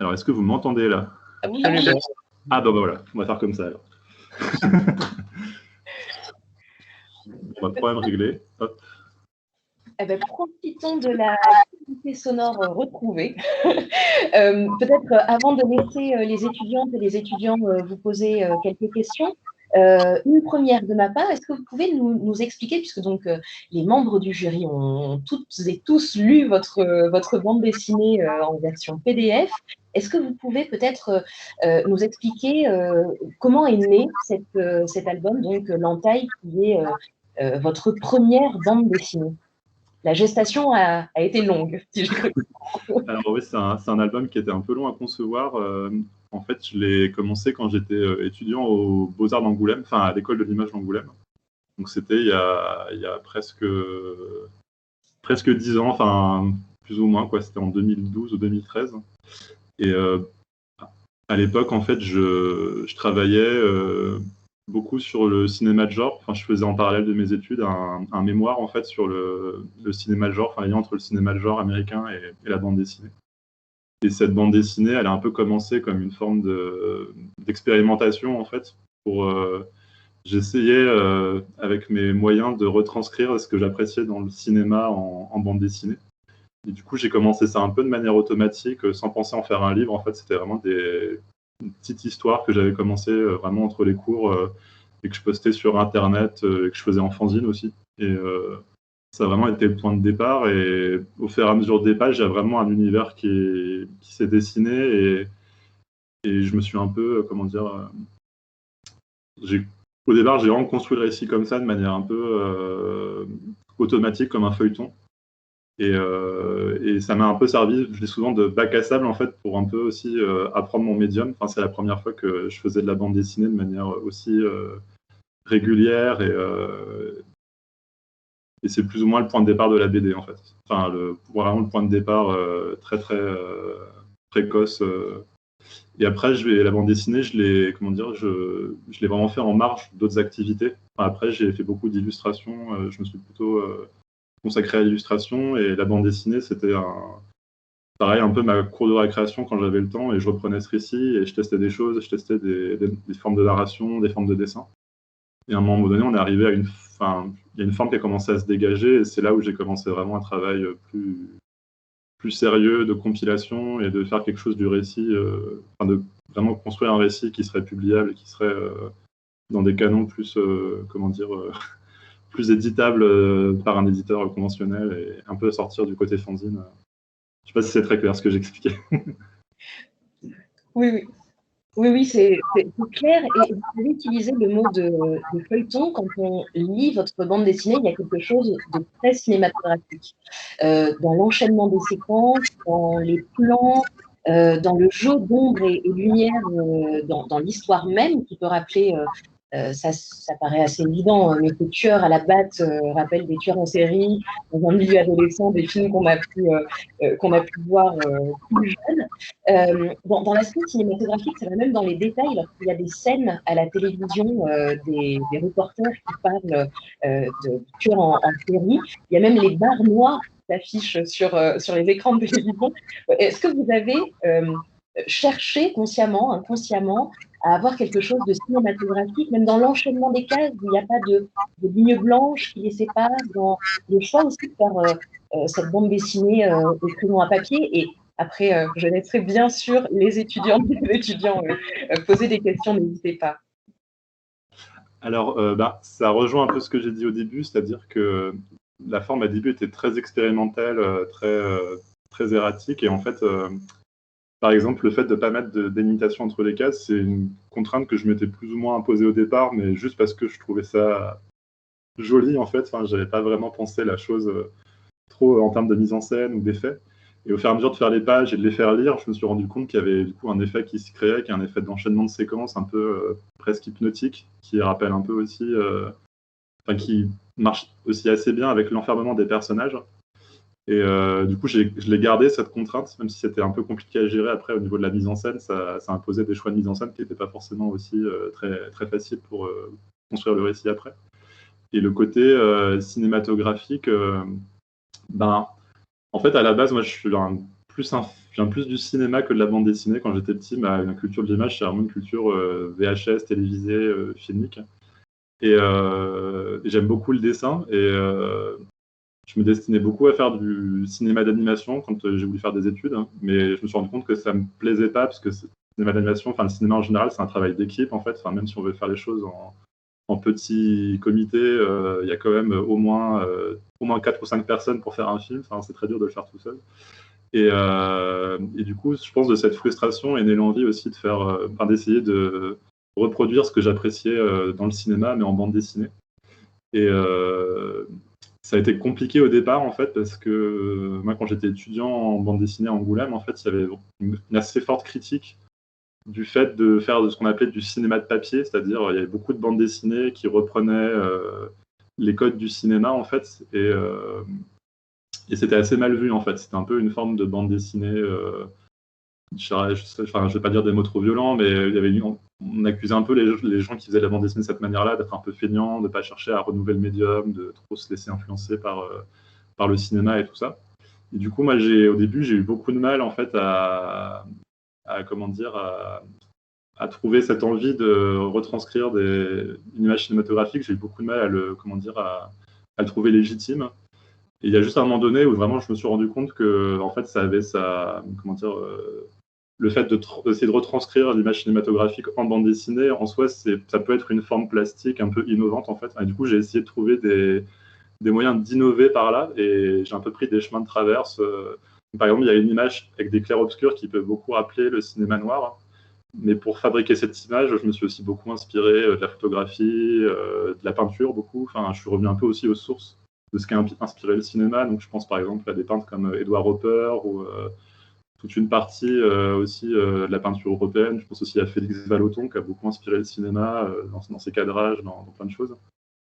Alors, est-ce que vous m'entendez là? Oui. Ah, bah voilà, on va faire comme ça alors. On va problème réglé. Hop. Eh ben, profitons de la qualité sonore retrouvée. Peut-être avant de laisser les étudiantes et les étudiants vous poser quelques questions, une première de ma part, est-ce que vous pouvez nous expliquer, puisque donc les membres du jury ont toutes et tous lu votre bande dessinée en version PDF, est-ce que vous pouvez peut-être nous expliquer comment est né cet album, donc l'Entaille, qui est votre première bande dessinée? La gestation a été longue, si je cru. Alors oui, c'est un album qui était un peu long à concevoir. En fait, je l'ai commencé quand j'étais étudiant aux Beaux-Arts d'Angoulême, enfin à l'école de l'image d'Angoulême. Donc c'était il y a presque 10 ans, enfin plus ou moins, quoi. C'était en 2012 ou 2013. Et à l'époque, en fait, je travaillais beaucoup sur le cinéma de genre. Enfin, je faisais en parallèle de mes études un mémoire en fait sur le cinéma de genre, enfin, les liens entre le cinéma de genre américain et la bande dessinée. Et cette bande dessinée, elle a un peu commencé comme une forme d'expérimentation en fait. J'essayais avec mes moyens de retranscrire ce que j'appréciais dans le cinéma en bande dessinée. Et du coup, j'ai commencé ça un peu de manière automatique, sans penser en faire un livre. En fait, c'était vraiment une petite histoire que j'avais commencé vraiment entre les cours et que je postais sur Internet et que je faisais en fanzine aussi. Et ça a vraiment été le point de départ. Et au fur et à mesure des pages, il y a vraiment un univers qui s'est dessiné. Et je me suis un peu, comment dire, au départ, j'ai vraiment construit le récit comme ça, de manière un peu automatique, comme un feuilleton. Et ça m'a un peu servi, je dis souvent, de bac à sable en fait, pour un peu aussi apprendre mon médium. Enfin, c'est la première fois que je faisais de la bande dessinée de manière aussi régulière et c'est plus ou moins le point de départ de la BD en fait. Enfin, vraiment le point de départ très très précoce. Et après, la bande dessinée, je l'ai vraiment fait en marge d'autres activités. Enfin, après, j'ai fait beaucoup d'illustrations. Je me suis plutôt consacré à l'illustration et la bande dessinée, c'était pareil, un peu ma cour de récréation quand j'avais le temps et je reprenais ce récit et je testais des choses, je testais des formes de narration, des formes de dessin. Et à un moment donné, on est arrivé il y a une forme qui a commencé à se dégager et c'est là où j'ai commencé vraiment un travail plus sérieux de compilation et de faire quelque chose du récit, de vraiment construire un récit qui serait publiable, qui serait dans des canons plus, plus éditable par un éditeur conventionnel et un peu sortir du côté fanzine. Je ne sais pas si c'est très clair ce que j'expliquais. Oui, c'est clair. Et vous avez utilisé le mot de feuilleton. Quand on lit votre bande dessinée, il y a quelque chose de très cinématographique. Dans l'enchaînement des séquences, dans les plans, dans le jeu d'ombre et lumière, dans l'histoire même, qui peut rappeler, ça paraît assez évident, mais que Tueur à la batte rappelle des tueurs en série, dans un milieu adolescent, des films qu'on a pu voir plus jeunes. Dans l'aspect cinématographique, ça va même dans les détails, lorsqu'il y a des scènes à la télévision, des reporters qui parlent de tueurs en série, il y a même les barres noires qui s'affichent sur les écrans de télévision. Est-ce que vous avez cherché consciemment, inconsciemment, à avoir quelque chose de cinématographique, même dans l'enchaînement des cases, où il n'y a pas de ligne blanche qui les sépare, dans le choix aussi de faire cette bande dessinée au crayon à papier. Et après, je laisserai bien sûr les étudiantes et les étudiants poser des questions, n'hésitez pas. Alors, ça rejoint un peu ce que j'ai dit au début, c'est-à-dire que la forme à début était très expérimentale, très erratique, et en fait, par exemple, le fait de ne pas mettre de délimitation entre les cases, c'est une contrainte que je m'étais plus ou moins imposée au départ, mais juste parce que je trouvais ça joli, en fait. Enfin, je n'avais pas vraiment pensé la chose trop en termes de mise en scène ou d'effet. Et au fur et à mesure de faire les pages et de les faire lire, je me suis rendu compte qu'il y avait du coup un effet qui se créait, qui est un effet d'enchaînement de séquences un peu presque hypnotique, qui rappelle un peu aussi, qui marche aussi assez bien avec l'enfermement des personnages. Et du coup, je l'ai gardé, cette contrainte, même si c'était un peu compliqué à gérer après au niveau de la mise en scène. Ça imposait des choix de mise en scène qui n'étaient pas forcément aussi très, très faciles pour construire le récit après. Et le côté cinématographique, en fait, à la base, moi, je suis je viens plus du cinéma que de la bande dessinée. Quand j'étais petit, ma culture de l'image, c'est vraiment une culture VHS, télévisée, filmique. Et j'aime beaucoup le dessin. Et je me destinais beaucoup à faire du cinéma d'animation quand j'ai voulu faire des études. Hein. Mais je me suis rendu compte que ça ne me plaisait pas, parce que le cinéma d'animation, enfin le cinéma en général, c'est un travail d'équipe, en fait. Enfin, même si on veut faire les choses en petit comité, il y a quand même au moins 4 ou 5 personnes pour faire un film. Enfin, c'est très dur de le faire tout seul. Et du coup, je pense de cette frustration est née l'envie aussi de d'essayer de reproduire ce que j'appréciais dans le cinéma, mais en bande dessinée. Et ça a été compliqué au départ, en fait, parce que moi, quand j'étais étudiant en bande dessinée à Angoulême, en fait, il y avait une assez forte critique du fait de faire de ce qu'on appelait du cinéma de papier, c'est-à-dire il y avait beaucoup de bandes dessinées qui reprenaient les codes du cinéma, en fait, et c'était assez mal vu, en fait. C'était un peu une forme de bande dessinée. Je ne vais pas dire des mots trop violents, mais on accusait un peu les gens qui faisaient la bande dessinée de cette manière-là d'être un peu feignants, de ne pas chercher à renouveler le médium, de trop se laisser influencer par le cinéma et tout ça. Et du coup, moi, au début, j'ai eu beaucoup de mal, en fait, à trouver cette envie de retranscrire une image cinématographique. J'ai eu beaucoup de mal à le trouver légitime. Et il y a juste un moment donné où vraiment je me suis rendu compte que en fait, ça avait le fait d'essayer de retranscrire l'image cinématographique en bande dessinée, en soi, ça peut être une forme plastique un peu innovante, en fait. Et du coup, j'ai essayé de trouver des moyens d'innover par là, et j'ai un peu pris des chemins de traverse. Par exemple, il y a une image avec des clairs-obscurs qui peut beaucoup rappeler le cinéma noir. Mais pour fabriquer cette image, je me suis aussi beaucoup inspiré de la photographie, de la peinture, beaucoup. Enfin, je suis revenu un peu aussi aux sources de ce qui a inspiré le cinéma. Donc, je pense par exemple à des peintres comme Edward Hopper ou toute une partie aussi de la peinture européenne. Je pense aussi à Félix Vallotton qui a beaucoup inspiré le cinéma dans ses cadrages, dans plein de choses.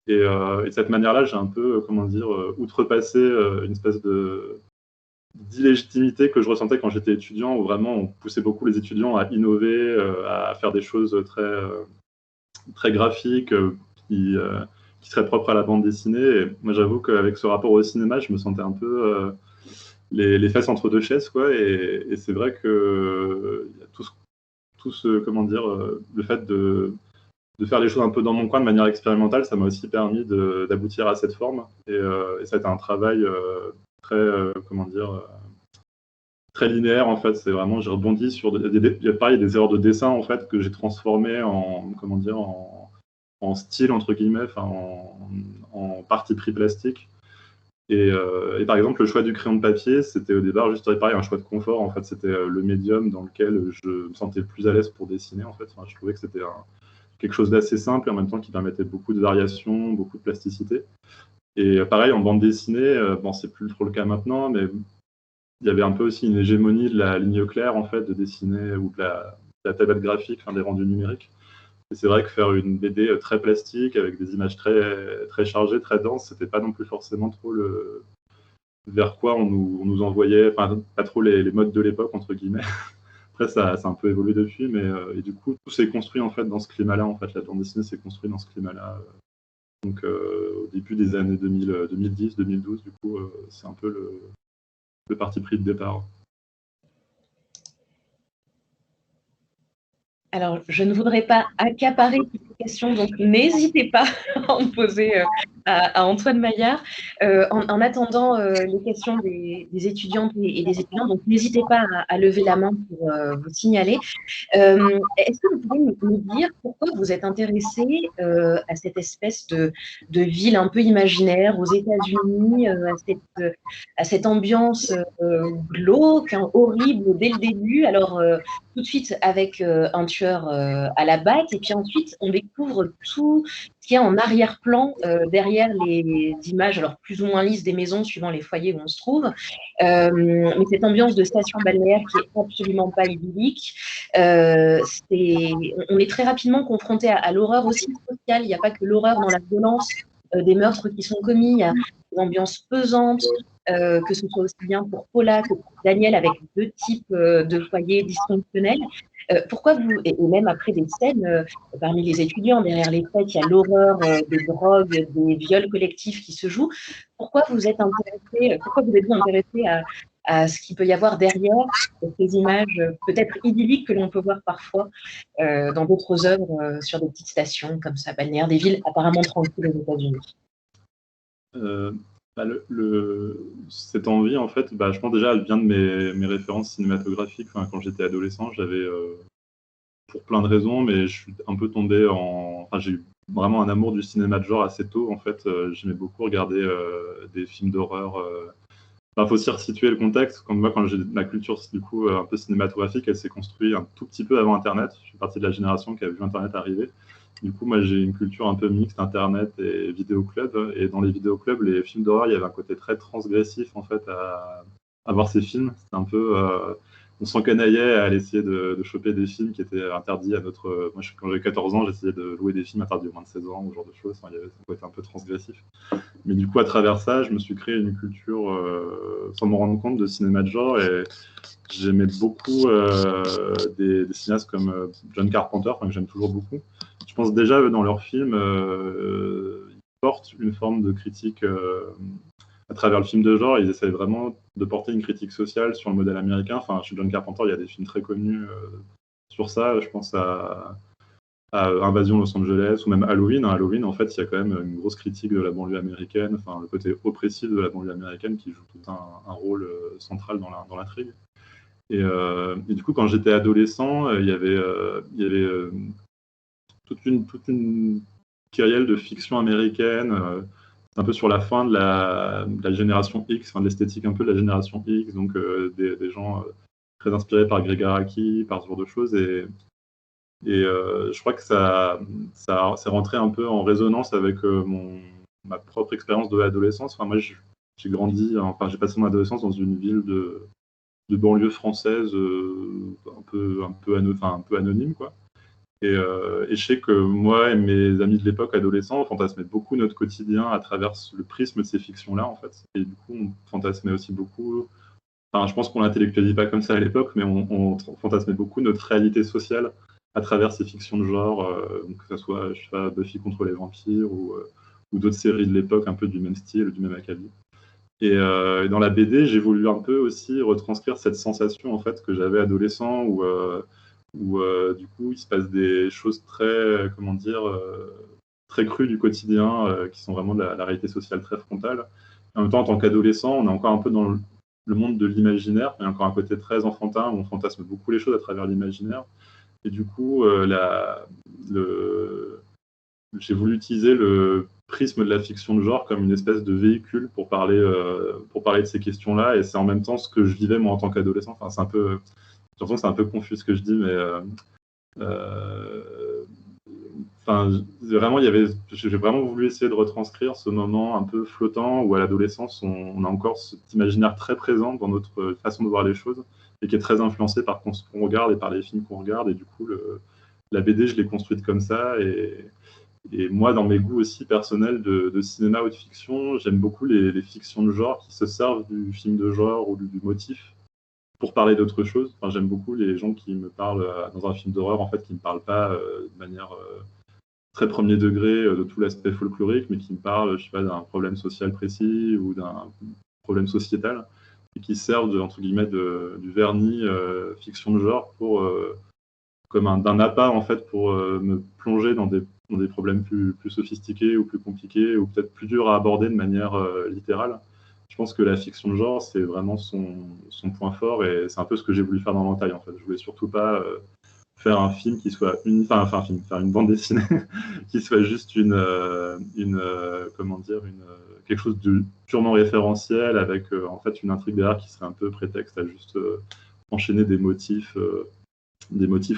Et de cette manière-là, j'ai un peu, outrepassé une espèce d'illégitimité que je ressentais quand j'étais étudiant, où vraiment on poussait beaucoup les étudiants à innover, à faire des choses très graphiques, qui seraient propres à la bande dessinée. Et moi, j'avoue qu'avec ce rapport au cinéma, je me sentais un peu les fesses entre deux chaises, quoi. Et c'est vrai que le fait de faire les choses un peu dans mon coin de manière expérimentale, ça m'a aussi permis d'aboutir à cette forme. Et ça a été un travail très linéaire, en fait. C'est vraiment, j'ai rebondi sur des erreurs de dessin, en fait, que j'ai transformées en style, entre guillemets, en parti pris plastique. Et par exemple, le choix du crayon de papier, c'était au départ juste pareil, un choix de confort. En fait, c'était le médium dans lequel je me sentais le plus à l'aise pour dessiner. En fait, je trouvais que c'était quelque chose d'assez simple et en même temps qui permettait beaucoup de variation, beaucoup de plasticité. Et pareil, en bande dessinée, c'est plus trop le cas maintenant, mais il y avait un peu aussi une hégémonie de la ligne claire, en fait, de dessiner, ou de la tablette graphique, des rendus numériques. Et c'est vrai que faire une BD très plastique, avec des images très, très chargées, très denses, c'était pas non plus forcément trop vers quoi on nous envoyait, enfin, pas trop les modes de l'époque, entre guillemets. Après, ça a un peu évolué depuis, mais et du coup, tout s'est construit, en fait, dans ce climat-là. En fait, la bande dessinée s'est construite dans ce climat-là. Donc, au début des années 2010, 2012, du coup, c'est un peu le parti pris de départ. Alors, je ne voudrais pas accaparer toutes les questions, donc n'hésitez pas à en poser à Antoine Maillard. En attendant les questions des étudiantes et des étudiants, donc n'hésitez pas à lever la main pour vous signaler. Est-ce que vous pouvez nous dire pourquoi vous êtes intéressé à cette espèce de ville un peu imaginaire aux États-Unis, à cette ambiance glauque, horrible dès le début? Alors, tout de suite avec un tueur à la batte, et puis ensuite on découvre tout ce qu'il y a en arrière-plan derrière les images, alors plus ou moins lisses des maisons suivant les foyers où on se trouve, mais cette ambiance de station balnéaire qui est absolument pas idyllique. On est très rapidement confronté à l'horreur aussi sociale. Il n'y a pas que l'horreur dans la violence des meurtres qui sont commis, il y a une ambiance pesante, que ce soit aussi bien pour Paula que pour Daniel, avec deux types de foyers dysfonctionnels. Pourquoi vous, et même après des scènes parmi les étudiants, derrière les fêtes, il y a l'horreur des drogues, des viols collectifs qui se jouent. Pourquoi vous êtes intéressé, pourquoi vous êtes-vous intéressé à ce qu'il peut y avoir derrière ces images peut-être idylliques que l'on peut voir parfois dans d'autres œuvres sur des petites stations comme ça, balnéaires, des villes apparemment tranquilles aux États-Unis. Bah, cette envie, en fait, je pense déjà, elle vient de mes références cinématographiques. Enfin, quand j'étais adolescent, j'avais, pour plein de raisons, mais je suis un peu tombé Enfin, j'ai eu vraiment un amour du cinéma de genre assez tôt, en fait. J'aimais beaucoup regarder des films d'horreur. Faut aussi resituer le contexte. Comme moi, quand j'ai ma culture, du coup, un peu cinématographique, elle s'est construite un tout petit peu avant Internet. Je suis partie de la génération qui a vu Internet arriver. Du coup, moi, j'ai une culture un peu mixte, Internet et vidéoclub. Et dans les vidéoclubs, les films d'horreur, il y avait un côté très transgressif, en fait, à voir ces films. C'était un peu... on s'encanaillait à aller essayer de choper des films qui étaient interdits à notre... Moi, quand j'avais 14 ans, j'essayais de louer des films interdits aux moins de 16 ans, ou ce genre de choses. Enfin, il y avait un côté un peu transgressif. Mais du coup, à travers ça, je me suis créé une culture, sans me rendre compte, de cinéma de genre. Et j'aimais beaucoup des cinéastes comme John Carpenter, que j'aime toujours beaucoup. Je pense déjà, eux, dans leurs films, ils portent une forme de critique à travers le film de genre. Ils essayent vraiment de porter une critique sociale sur le modèle américain. Enfin, chez John Carpenter, il y a des films très connus sur ça. Je pense à Invasion Los Angeles ou même Halloween. Halloween, en fait, il y a quand même une grosse critique de la banlieue américaine, enfin, le côté oppressif de la banlieue américaine qui joue tout un rôle central dans l'intrigue. Et du coup, quand j'étais adolescent, il y avait toute une kyrielle de fiction américaine, un peu sur la fin de la génération X, enfin, de l'esthétique un peu de la génération X, donc des gens très inspirés par Greg Araki, par ce genre de choses. Et je crois que ça s'est rentré un peu en résonance avec ma propre expérience de l'adolescence. Enfin, moi, j'ai grandi, enfin, j'ai passé mon adolescence dans une ville de banlieue française un peu anonyme, quoi. Et je sais que moi et mes amis de l'époque, adolescents, on fantasmait beaucoup notre quotidien à travers le prisme de ces fictions-là, en fait. Et du coup, on fantasmait aussi beaucoup... Enfin, je pense qu'on l'intellectualisait pas comme ça à l'époque, mais on fantasmait beaucoup notre réalité sociale à travers ces fictions de genre, que ce soit, je sais pas, Buffy contre les vampires ou d'autres séries de l'époque un peu du même style, du même acabit. Et dans la BD, j'ai voulu un peu aussi retranscrire cette sensation en fait que j'avais adolescent où du coup il se passe des choses très, comment dire, très crues du quotidien qui sont vraiment de la réalité sociale très frontale. Et en même temps, en tant qu'adolescent, on est encore un peu dans le monde de l'imaginaire, mais encore un côté très enfantin où on fantasme beaucoup les choses à travers l'imaginaire. Et du coup, j'ai voulu utiliser le prisme de la fiction de genre comme une espèce de véhicule pour parler de ces questions-là. Et c'est en même temps ce que je vivais moi en tant qu'adolescent. Enfin, j'ai l'impression que c'est un peu confus ce que je dis, mais vraiment, j'ai vraiment voulu essayer de retranscrire ce moment un peu flottant où à l'adolescence, on a encore cet imaginaire très présent dans notre façon de voir les choses et qui est très influencé par ce qu'on regarde et par les films qu'on regarde. Et du coup, la BD, je l'ai construite comme ça. Et moi, dans mes goûts aussi personnels de cinéma ou de fiction, j'aime beaucoup les fictions de genre qui se servent du film de genre ou du motif pour parler d'autre chose. Enfin, j'aime beaucoup les gens qui me parlent dans un film d'horreur, en fait, qui ne me parlent pas de manière très premier degré de tout l'aspect folklorique, mais qui me parlent, je sais pas, d'un problème social précis ou d'un problème sociétal, et qui servent entre guillemets du vernis fiction de genre pour comme d'un appât en fait pour me plonger dans des problèmes plus sophistiqués ou plus compliqués ou peut-être plus durs à aborder de manière littérale. Je pense que la fiction de genre, c'est vraiment son point fort et c'est un peu ce que j'ai voulu faire dans l'entaille en fait. Je voulais surtout pas faire un film qui soit faire une bande dessinée qui soit juste comment dire, quelque chose de purement référentiel avec en fait une intrigue derrière qui serait un peu prétexte à juste enchaîner des motifs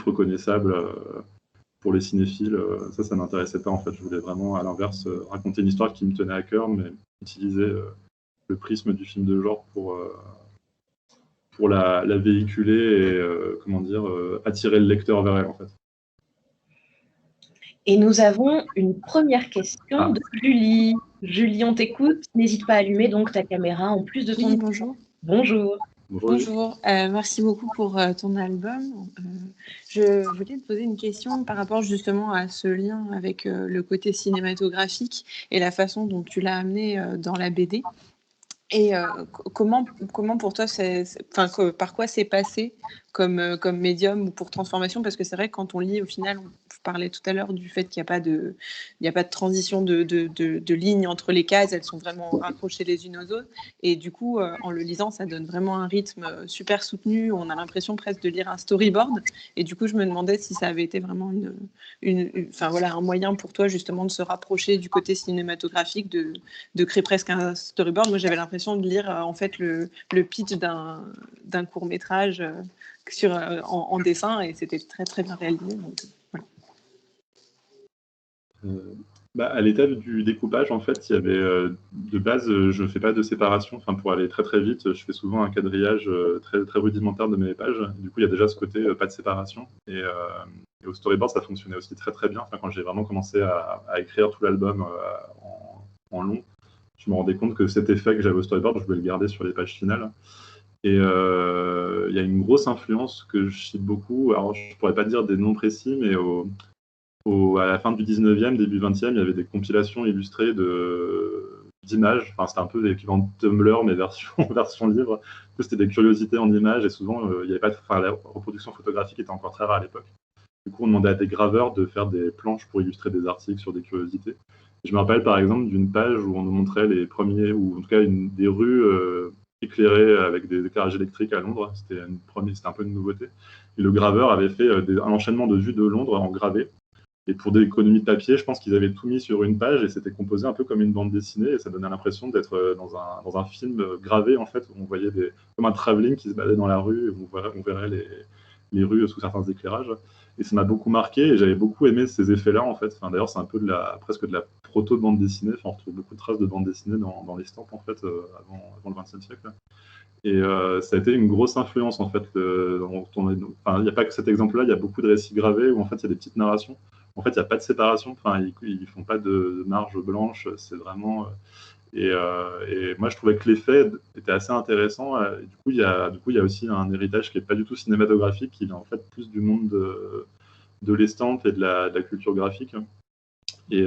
reconnaissables pour les cinéphiles. Ça m'intéressait pas en fait. Je voulais vraiment, à l'inverse, raconter une histoire qui me tenait à cœur, mais utiliser le prisme du film de genre pour la véhiculer et comment dire, attirer le lecteur vers elle en fait. Et nous avons une première question de Julie. Julie, on t'écoute. N'hésite pas à allumer donc ta caméra en plus de ton... Oui, bonjour. Bonjour. Bonjour. Merci beaucoup pour ton album. Je voulais te poser une question par rapport justement à ce lien avec le côté cinématographique et la façon dont tu l'as amené dans la BD. Et comment pour toi, par quoi c'est passé comme médium ou pour transformation? Parce que c'est vrai que quand on lit, au final, on parlait tout à l'heure du fait qu'il n'y a pas de transition de ligne entre les cases, elles sont vraiment raccrochées les unes aux autres. Et du coup, en le lisant, ça donne vraiment un rythme super soutenu. On a l'impression presque de lire un storyboard. Et du coup, je me demandais si ça avait été vraiment un moyen pour toi justement de se rapprocher du côté cinématographique, de créer presque un storyboard. Moi, j'avais l'impression de lire en fait le pitch d'un court-métrage en dessin, et c'était très très bien réalisé. Donc, voilà. À l'étape du découpage, en fait, il y avait de base, je ne fais pas de séparation. Enfin, pour aller très très vite, je fais souvent un quadrillage très très rudimentaire de mes pages. Du coup, il y a déjà ce côté pas de séparation. Et au storyboard, ça fonctionnait aussi très très bien. Enfin, quand j'ai vraiment commencé à écrire tout l'album en long, je me rendais compte que cet effet que j'avais au storyboard, je voulais le garder sur les pages finales. Et il y a une grosse influence que je cite beaucoup. Alors, je ne pourrais pas dire des noms précis, mais à la fin du 19e, début 20e, il y avait des compilations illustrées d'images. Enfin, c'était un peu l'équivalent de Tumblr, mais version livre. C'était des curiosités en images, et souvent, il y avait pas, la reproduction photographique était encore très rare à l'époque. Du coup, on demandait à des graveurs de faire des planches pour illustrer des articles sur des curiosités. Et je me rappelle par exemple d'une page où on nous montrait les premiers, ou en tout cas des rues éclairées avec des éclairages électriques à Londres. C'était un peu une nouveauté. Et le graveur avait fait un enchaînement de vues de Londres en gravé. Et pour des économies de papier, je pense qu'ils avaient tout mis sur une page et c'était composé un peu comme une bande dessinée. Et ça donnait l'impression d'être dans un film gravé, en fait, où on voyait comme un travelling qui se baladait dans la rue, et où on verrait les rues sous certains éclairages. Et ça m'a beaucoup marqué et j'avais beaucoup aimé ces effets-là, en fait. Enfin, d'ailleurs, c'est un peu presque de la proto-bande dessinée. Enfin, on retrouve beaucoup de traces de bande dessinée dans l'estampe, en fait, avant le XXe siècle. Et ça a été une grosse influence, en fait. Il n'y a pas que cet exemple-là, il y a beaucoup de récits gravés où, en fait, il y a des petites narrations. En fait, il n'y a pas de séparation. Enfin, ils font pas de marge blanche. C'est vraiment... et moi, je trouvais que l'effet était assez intéressant. Et du coup, il y a aussi un héritage qui n'est pas du tout cinématographique, qui vient en fait plus du monde de l'estampe et de la culture graphique. Et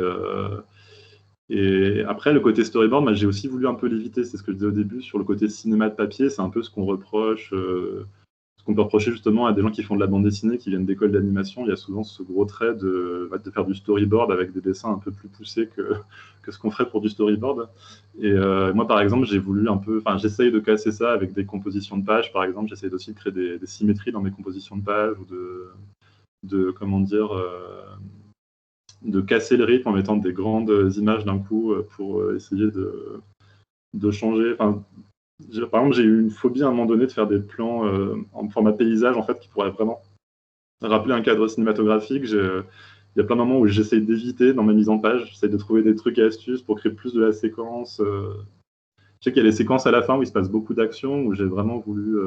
après, le côté storyboard, j'ai aussi voulu un peu l'éviter. C'est ce que je disais au début sur le côté cinéma de papier. C'est un peu ce qu'on reproche, ce qu'on peut reprocher justement à des gens qui font de la bande dessinée, qui viennent d'écoles d'animation. Il y a souvent ce gros trait de faire du storyboard avec des dessins un peu plus poussés que ce qu'on ferait pour du storyboard. Et moi, par exemple, j'ai voulu j'essaye de casser ça avec des compositions de pages. Par exemple, j'essaye aussi de créer des symétries dans mes compositions de pages ou de casser le rythme en mettant des grandes images d'un coup pour essayer de changer. Enfin, par exemple, j'ai eu une phobie à un moment donné de faire des plans en format paysage, en fait, qui pourraient vraiment rappeler un cadre cinématographique. Il y a plein de moments où j'essaye d'éviter dans ma mise en page. J'essaye de trouver des trucs et astuces pour créer plus de la séquence. Je sais qu'il y a des séquences à la fin où il se passe beaucoup d'actions, où j'ai vraiment voulu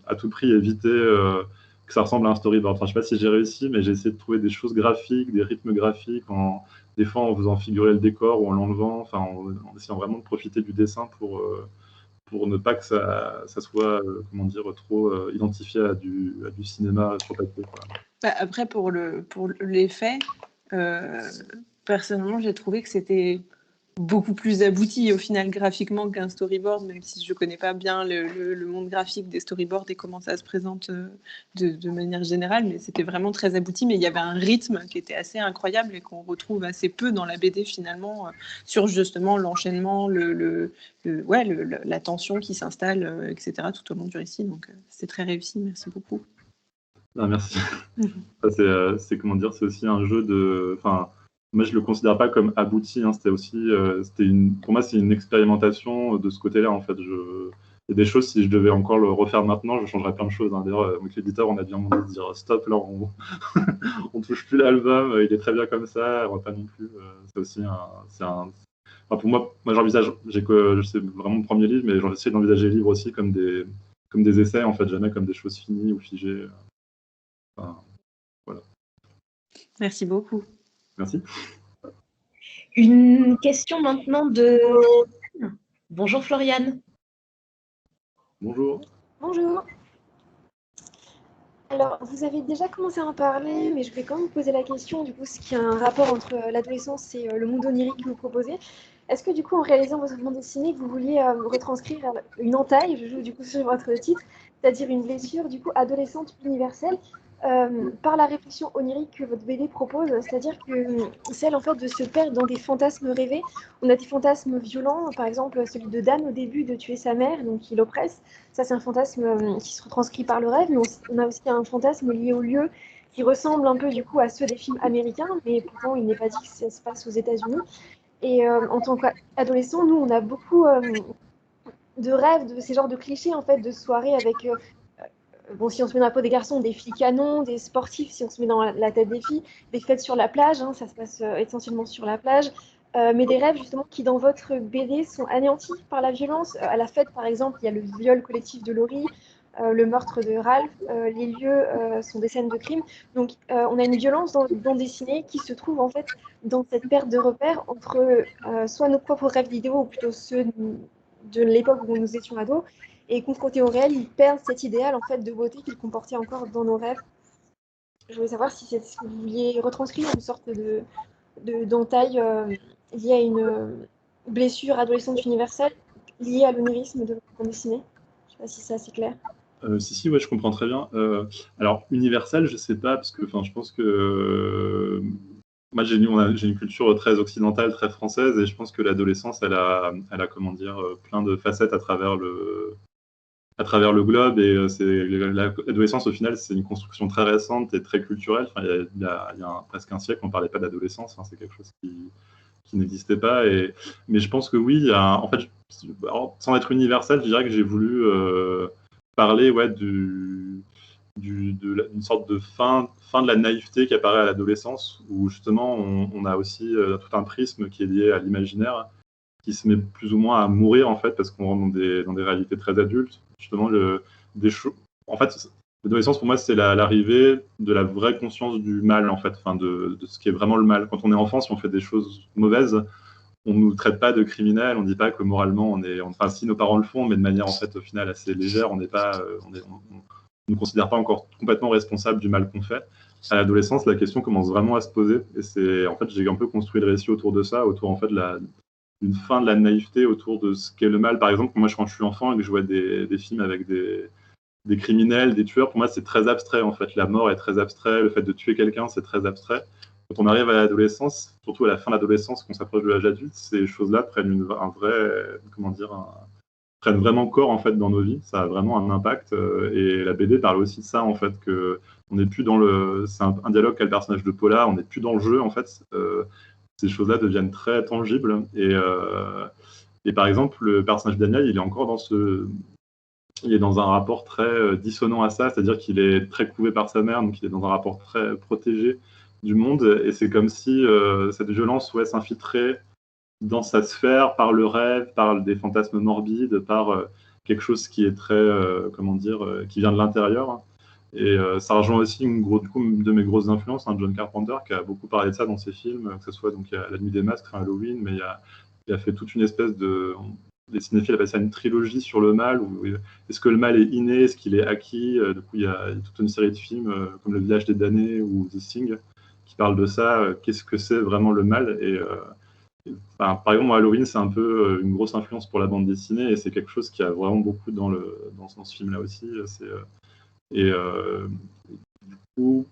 à tout prix éviter que ça ressemble à un storyboard. Enfin, je ne sais pas si j'ai réussi, mais j'ai essayé de trouver des choses graphiques, des rythmes graphiques, des fois en faisant figurer le décor ou en l'enlevant, en essayant vraiment de profiter du dessin pour ne pas que ça soit trop identifié à du cinéma sur papier, quoi. Après, pour l'effet, personnellement, j'ai trouvé que c'était beaucoup plus abouti au final graphiquement qu'un storyboard, même si je connais pas bien le monde graphique des storyboards et comment ça se présente de manière générale, mais c'était vraiment très abouti. Mais il y avait un rythme qui était assez incroyable et qu'on retrouve assez peu dans la BD finalement, sur justement l'enchaînement, la tension qui s'installe, etc. tout au long du récit. Donc c'est très réussi. Merci beaucoup. Ah, merci. C'est aussi un jeu de... Enfin, moi, je le considère pas comme abouti. Hein. Pour moi, c'est une expérimentation de ce côté-là. En fait, il y a des choses, si je devais encore le refaire maintenant, je changerais plein de choses. Hein. D'ailleurs, avec l'éditeur, on a bien demandé de dire stop, là, on touche plus l'album, il est très bien comme ça, on va pas non plus. C'est aussi pour moi, j'envisage, c'est vraiment mon premier livre, mais j'essaie d'envisager les livres aussi comme des essais, en fait, jamais comme des choses finies ou figées. Voilà. Merci beaucoup. Merci. Une question maintenant de... Bonjour Floriane. Bonjour. Bonjour. Alors, vous avez déjà commencé à en parler, mais je vais quand même vous poser la question, du coup, ce qui a un rapport entre l'adolescence et le monde onirique que vous proposez. Est-ce que du coup, en réalisant votre bande dessinée, vous vouliez retranscrire une entaille, je joue du coup sur votre titre, c'est-à-dire une blessure du coup adolescente universelle, par la réflexion onirique que votre BD propose, c'est-à-dire que celle en fait de se perdre dans des fantasmes rêvés. On a des fantasmes violents, par exemple celui de Dan au début de tuer sa mère, donc il l'oppresse. Ça c'est un fantasme qui se retranscrit par le rêve, mais on a aussi un fantasme lié au lieu qui ressemble un peu du coup à ceux des films américains, mais pourtant il n'est pas dit que ça se passe aux États-Unis. Et en tant qu'adolescent, nous, on a beaucoup de rêves, de ces genres de clichés, en fait, de soirées avec, bon, si on se met dans la peau des garçons, des filles canons, des sportifs, si on se met dans la tête des filles, des fêtes sur la plage, hein, ça se passe essentiellement sur la plage, mais des rêves, justement, qui, dans votre BD, sont anéantis par la violence. À la fête, par exemple, il y a le viol collectif de Laurie, le meurtre de Ralph, les lieux sont des scènes de crime. Donc, on a une violence dans bande dessinée qui se trouve, en fait, dans cette perte de repères entre soit nos propres rêves d'idéaux, ou plutôt ceux de l'époque où nous étions ados, et confrontés au réel, ils perdent cet idéal en fait de beauté qu'ils comportaient encore dans nos rêves. Je voulais savoir si c'est ce que vous vouliez retranscrire, une sorte d'entaille liée à une blessure adolescente universelle, liée à l'onirisme de votre bande dessinée. Je ne sais pas si c'est assez clair. Si, ouais, je comprends très bien. Alors, universel, je sais pas, parce que je pense que moi, j'ai une culture très occidentale, très française, et je pense que l'adolescence, elle a comment dire, plein de facettes à travers le globe, et l'adolescence, au final, c'est une construction très récente et très culturelle. Enfin, il y a presque un siècle, on ne parlait pas d'adolescence, c'est quelque chose qui n'existait pas. Mais je pense que oui, en fait, alors, sans être universel, je dirais que j'ai voulu parler d'une sorte de fin de la naïveté qui apparaît à l'adolescence, où justement on a aussi tout un prisme qui est lié à l'imaginaire, qui se met plus ou moins à mourir en fait, parce qu'on rentre dans des réalités très adultes. Justement, en fait, l'adolescence pour moi c'est l'arrivée de la vraie conscience du mal en fait, de ce qui est vraiment le mal. Quand on est enfant, si on fait des choses mauvaises, on nous traite pas de criminels, on dit pas que moralement enfin si nos parents le font, mais de manière en fait au final assez légère, on n'est pas, on ne considère pas encore complètement responsable du mal qu'on fait. À l'adolescence, la question commence vraiment à se poser, et c'est en fait j'ai un peu construit le récit autour de ça, autour en fait d'une fin de la naïveté autour de ce qu'est le mal. Par exemple, moi quand je suis enfant et que je vois des films avec des criminels, des tueurs, pour moi c'est très abstrait en fait. La mort est très abstrait, le fait de tuer quelqu'un c'est très abstrait. Quand on arrive à l'adolescence, surtout à la fin de l'adolescence, qu'on s'approche de l'âge adulte, ces choses-là prennent prennent vraiment corps en fait dans nos vies. Ça a vraiment un impact. Et la BD parle aussi de ça en fait, que on n'est plus dans c'est un dialogue qu'a le personnage de Paula, on n'est plus dans le jeu en fait. Ces choses-là deviennent très tangibles. Et par exemple, le personnage de Daniel, il est encore il est dans un rapport très dissonant à ça, c'est-à-dire qu'il est très couvé par sa mère, donc il est dans un rapport très protégé du monde, et c'est comme si cette violence s'infiltrait dans sa sphère par le rêve, par des fantasmes morbides, par quelque chose qui est très, qui vient de l'intérieur. Et ça rejoint aussi du coup, une de mes grosses influences, John Carpenter, qui a beaucoup parlé de ça dans ses films, que ce soit donc, il y a La Nuit des Masques, Halloween, mais il a fait toute une espèce de... Les cinéphiles appellent ça une trilogie sur le mal, où est-ce que le mal est inné, est-ce qu'il est acquis. Du coup, il y a toute une série de films comme Le Village des damnés ou The Thing qui parlent de ça, qu'est-ce que c'est vraiment le mal. Par exemple, moi, Halloween, c'est un peu une grosse influence pour la bande dessinée, et c'est quelque chose qui a vraiment beaucoup dans ce film-là aussi. Du coup,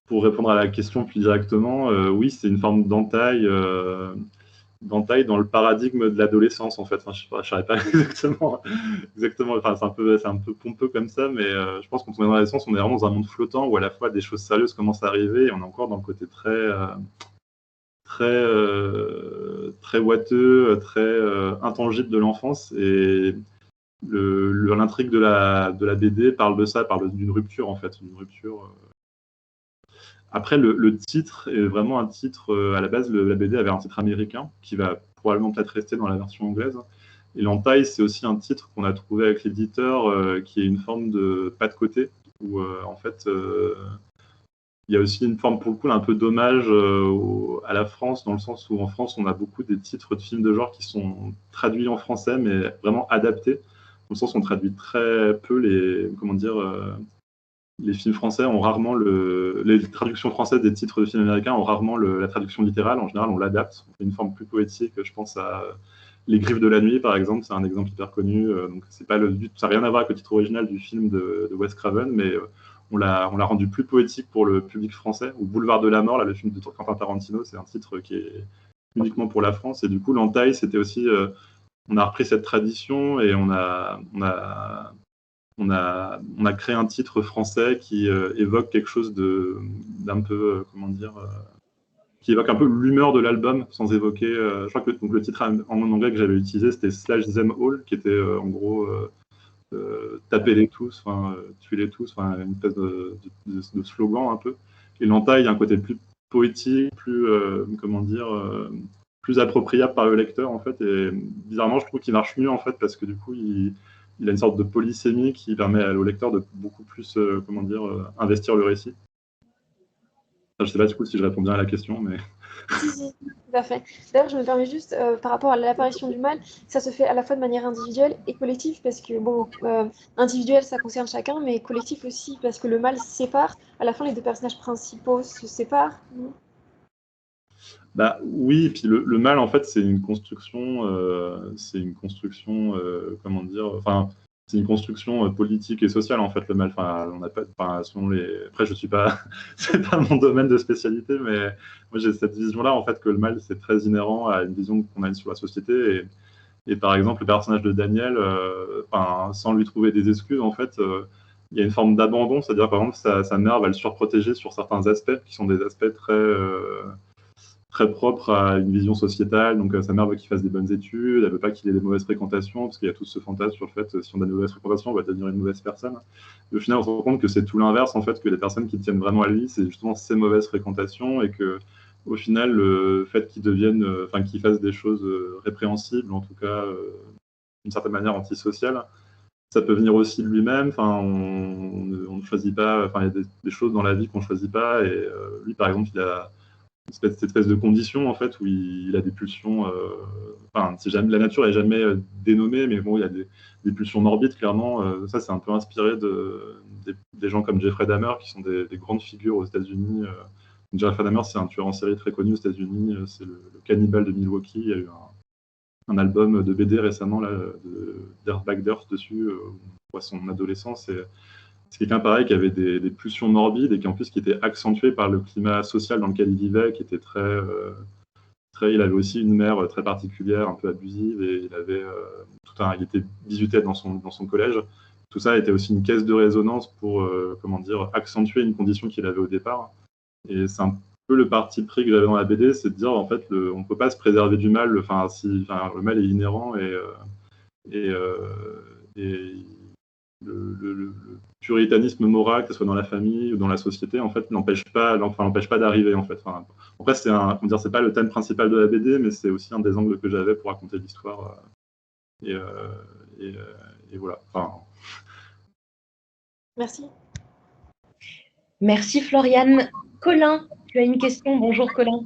pour répondre à la question plus directement, oui, c'est une forme d'entaille dans le paradigme de l'adolescence, en fait. Enfin, je ne saurais pas exactement. Enfin, c'est un peu pompeux comme ça, mais je pense qu'on est dans l'adolescence, on est vraiment dans un monde flottant où à la fois des choses sérieuses commencent à arriver, et on est encore dans le côté très ouateux, très intangible de l'enfance. Et l'intrigue de la BD parle de ça, parle d'une rupture, en fait, d'une rupture. Après, le titre est vraiment un titre, à la base, la BD avait un titre américain, qui va probablement peut-être rester dans la version anglaise. Et l'entaille, c'est aussi un titre qu'on a trouvé avec l'éditeur, qui est une forme de pas de côté, où en fait, il y a aussi une forme, pour le coup, un peu d'hommage à la France, dans le sens où en France, on a beaucoup des titres de films de genre qui sont traduits en français, mais vraiment adaptés. Dans le sens où on traduit très peu les films français ont rarement les traductions françaises des titres de films américains ont rarement la traduction littérale. En général, on l'adapte. On fait une forme plus poétique. Je pense à Les Griffes de la Nuit, par exemple. C'est un exemple hyper connu. Donc, c'est pas ça n'a rien à voir avec le titre original du film de Wes Craven, mais on l'a rendu plus poétique pour le public français. Ou Boulevard de la Mort, là, le film de Quentin Tarantino, c'est un titre qui est uniquement pour la France. Et du coup, l'entaille, c'était aussi... on a repris cette tradition et on a créé un titre français qui évoque quelque chose d'un peu, comment dire, qui évoque un peu l'humeur de l'album, sans évoquer... je crois que donc, le titre en anglais que j'avais utilisé, c'était Slash Them All, qui était en gros taper-les tous, tuer-les tous, une espèce de slogan un peu. Et l'entaille, il y a un côté plus poétique, plus, comment dire, plus appropriable par le lecteur, en fait. Et bizarrement, je trouve qu'il marche mieux, en fait, parce que du coup, il a une sorte de polysémie qui permet au lecteur de beaucoup plus, comment dire, investir le récit. Je ne sais pas du coup si je réponds bien à la question, mais... Si, tout à fait. D'ailleurs, je me permets juste, par rapport à l'apparition du mal, ça se fait à la fois de manière individuelle et collective, parce que, bon, individuel, ça concerne chacun, mais collectif aussi, parce que le mal se sépare. À la fin, les deux personnages principaux se séparent. Bah, oui, et puis le mal, en fait, c'est une construction, comment dire, enfin, c'est une construction politique et sociale, en fait, le mal. Enfin, on n'a pas, enfin, selon les... Après, je suis pas, c'est pas mon domaine de spécialité, mais moi, j'ai cette vision-là, en fait, que le mal, c'est très inhérent à une vision qu'on a sur la société. Et par exemple, le personnage de Daniel, sans lui trouver des excuses, en fait, il y a une forme d'abandon, c'est-à-dire, par exemple, sa mère va le surprotéger sur certains aspects, qui sont des aspects très propre à une vision sociétale. Donc, sa mère veut qu'il fasse des bonnes études, elle veut pas qu'il ait des mauvaises fréquentations, parce qu'il y a tout ce fantasme sur le fait si on a des mauvaises fréquentations, on va devenir une mauvaise personne. Et au final, on se rend compte que c'est tout l'inverse, en fait, que les personnes qui tiennent vraiment à lui, c'est justement ces mauvaises fréquentations, et que, au final, le fait qu'il devienne, qu'il fasse des choses répréhensibles, en tout cas, d'une certaine manière antisociales, ça peut venir aussi de lui-même. On ne choisit pas. Il y a des choses dans la vie qu'on ne choisit pas. Et lui, par exemple, il a cette espèce de condition en fait où il a des pulsions. La nature n'est jamais dénommée, mais bon, il y a des pulsions morbides clairement. Ça, c'est un peu inspiré des gens comme Jeffrey Dahmer, qui sont des grandes figures aux États-Unis. Jeffrey Dahmer, c'est un tueur en série très connu aux États-Unis. C'est le cannibale de Milwaukee. Il y a eu un album de BD récemment là, d'Earthback Dirt dessus. On voit son adolescence. C'est quelqu'un pareil qui avait des pulsions morbides et qui en plus qui était accentué par le climat social dans lequel il vivait, qui était il avait aussi une mère très particulière, un peu abusive, et il était bizuté dans son collège. Tout ça était aussi une caisse de résonance pour accentuer une condition qu'il avait au départ. Et c'est un peu le parti pris que j'avais dans la BD, c'est de dire en fait on peut pas se préserver du mal. Le mal est inhérent et le puritanisme moral, que ce soit dans la famille ou dans la société, en fait, n'empêche pas d'arriver, en fait. Après, c'est pas le thème principal de la BD, mais c'est aussi un des angles que j'avais pour raconter l'histoire. Et voilà. Merci. Merci Floriane. Colin, tu as une question. Bonjour Colin.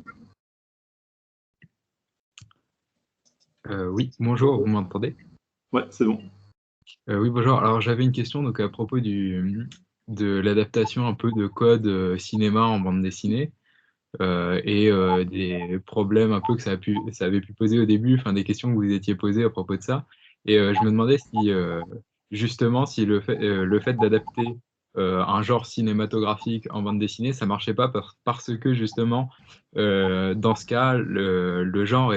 Oui, bonjour, vous m'entendez? Ouais, c'est bon. Oui, bonjour. Alors j'avais une question donc, à propos de l'adaptation un peu de code cinéma en bande dessinée et des problèmes un peu que ça avait pu poser au début, enfin des questions que vous étiez posées à propos de ça. Et je me demandais si justement si le fait d'adapter un genre cinématographique en bande dessinée, ça marchait pas parce que justement dans ce cas le genre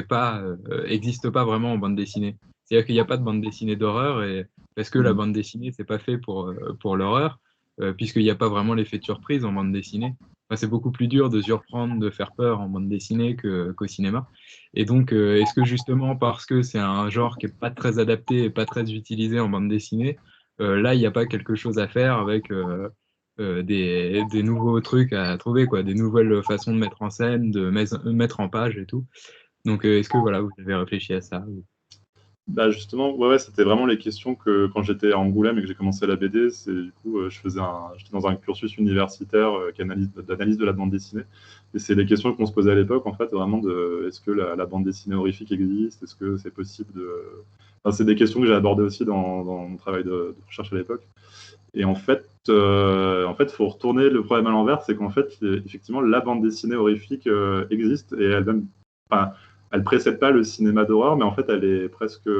existe pas vraiment en bande dessinée. C'est-à-dire qu'il n'y a pas de bande dessinée d'horreur et parce que la bande dessinée c'est pas fait pour l'horreur puisqu'il n'y a pas vraiment l'effet de surprise en bande dessinée. Enfin, c'est beaucoup plus dur de surprendre, de faire peur en bande dessinée qu'au cinéma. Et donc, est-ce que justement parce que c'est un genre qui n'est pas très adapté et pas très utilisé en bande dessinée, là, il n'y a pas quelque chose à faire avec des nouveaux trucs à trouver, quoi, des nouvelles façons de mettre en scène, de mettre en page et tout. Donc, est-ce que voilà, vous avez réfléchi à ça? Bah justement, ouais, c'était vraiment les questions que quand j'étais à Angoulême et que j'ai commencé la BD, c'est du coup, j'étais dans un cursus universitaire d'analyse de la bande dessinée. Et c'est les questions qu'on se posait à l'époque, en fait, vraiment est-ce que la bande dessinée horrifique existe? Est-ce que c'est possible de... Enfin, c'est des questions que j'ai abordées aussi dans mon travail de recherche à l'époque. Et en fait, en fait, il faut retourner le problème à l'envers, c'est qu'en fait, effectivement, la bande dessinée horrifique existe et elle-même, enfin, elle précède pas le cinéma d'horreur, mais en fait, elle est presque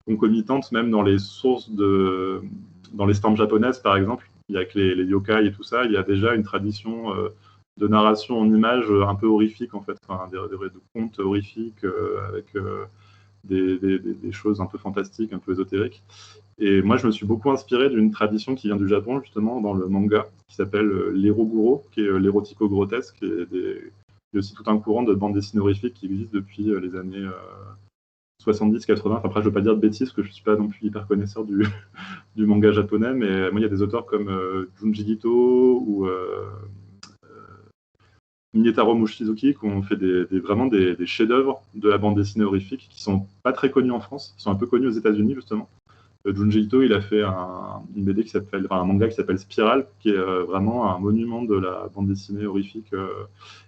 concomitante même dans les sources dans les stampes japonaises, par exemple. Il y a que les yokai et tout ça, il y a déjà une tradition de narration en images un peu horrifique, en fait, enfin, des contes horrifiques avec des choses un peu fantastiques, un peu ésotériques. Et moi, je me suis beaucoup inspiré d'une tradition qui vient du Japon, justement, dans le manga, qui s'appelle l'eroguro, qui est l'érotico-grotesque, et il y a aussi tout un courant de bande dessinée horrifique qui existe depuis les années 70-80. Enfin, après, je ne veux pas dire de bêtises, parce que je ne suis pas non plus hyper connaisseur du manga japonais, mais moi, il y a des auteurs comme Junji Ito ou Miyetaro Mushizuki qui ont fait vraiment des chefs-d'œuvre de la bande dessinée horrifique qui sont pas très connus en France, qui sont un peu connus aux États-Unis justement. Junji Ito, il a fait une BD un manga qui s'appelle Spiral, qui est vraiment un monument de la bande dessinée horrifique.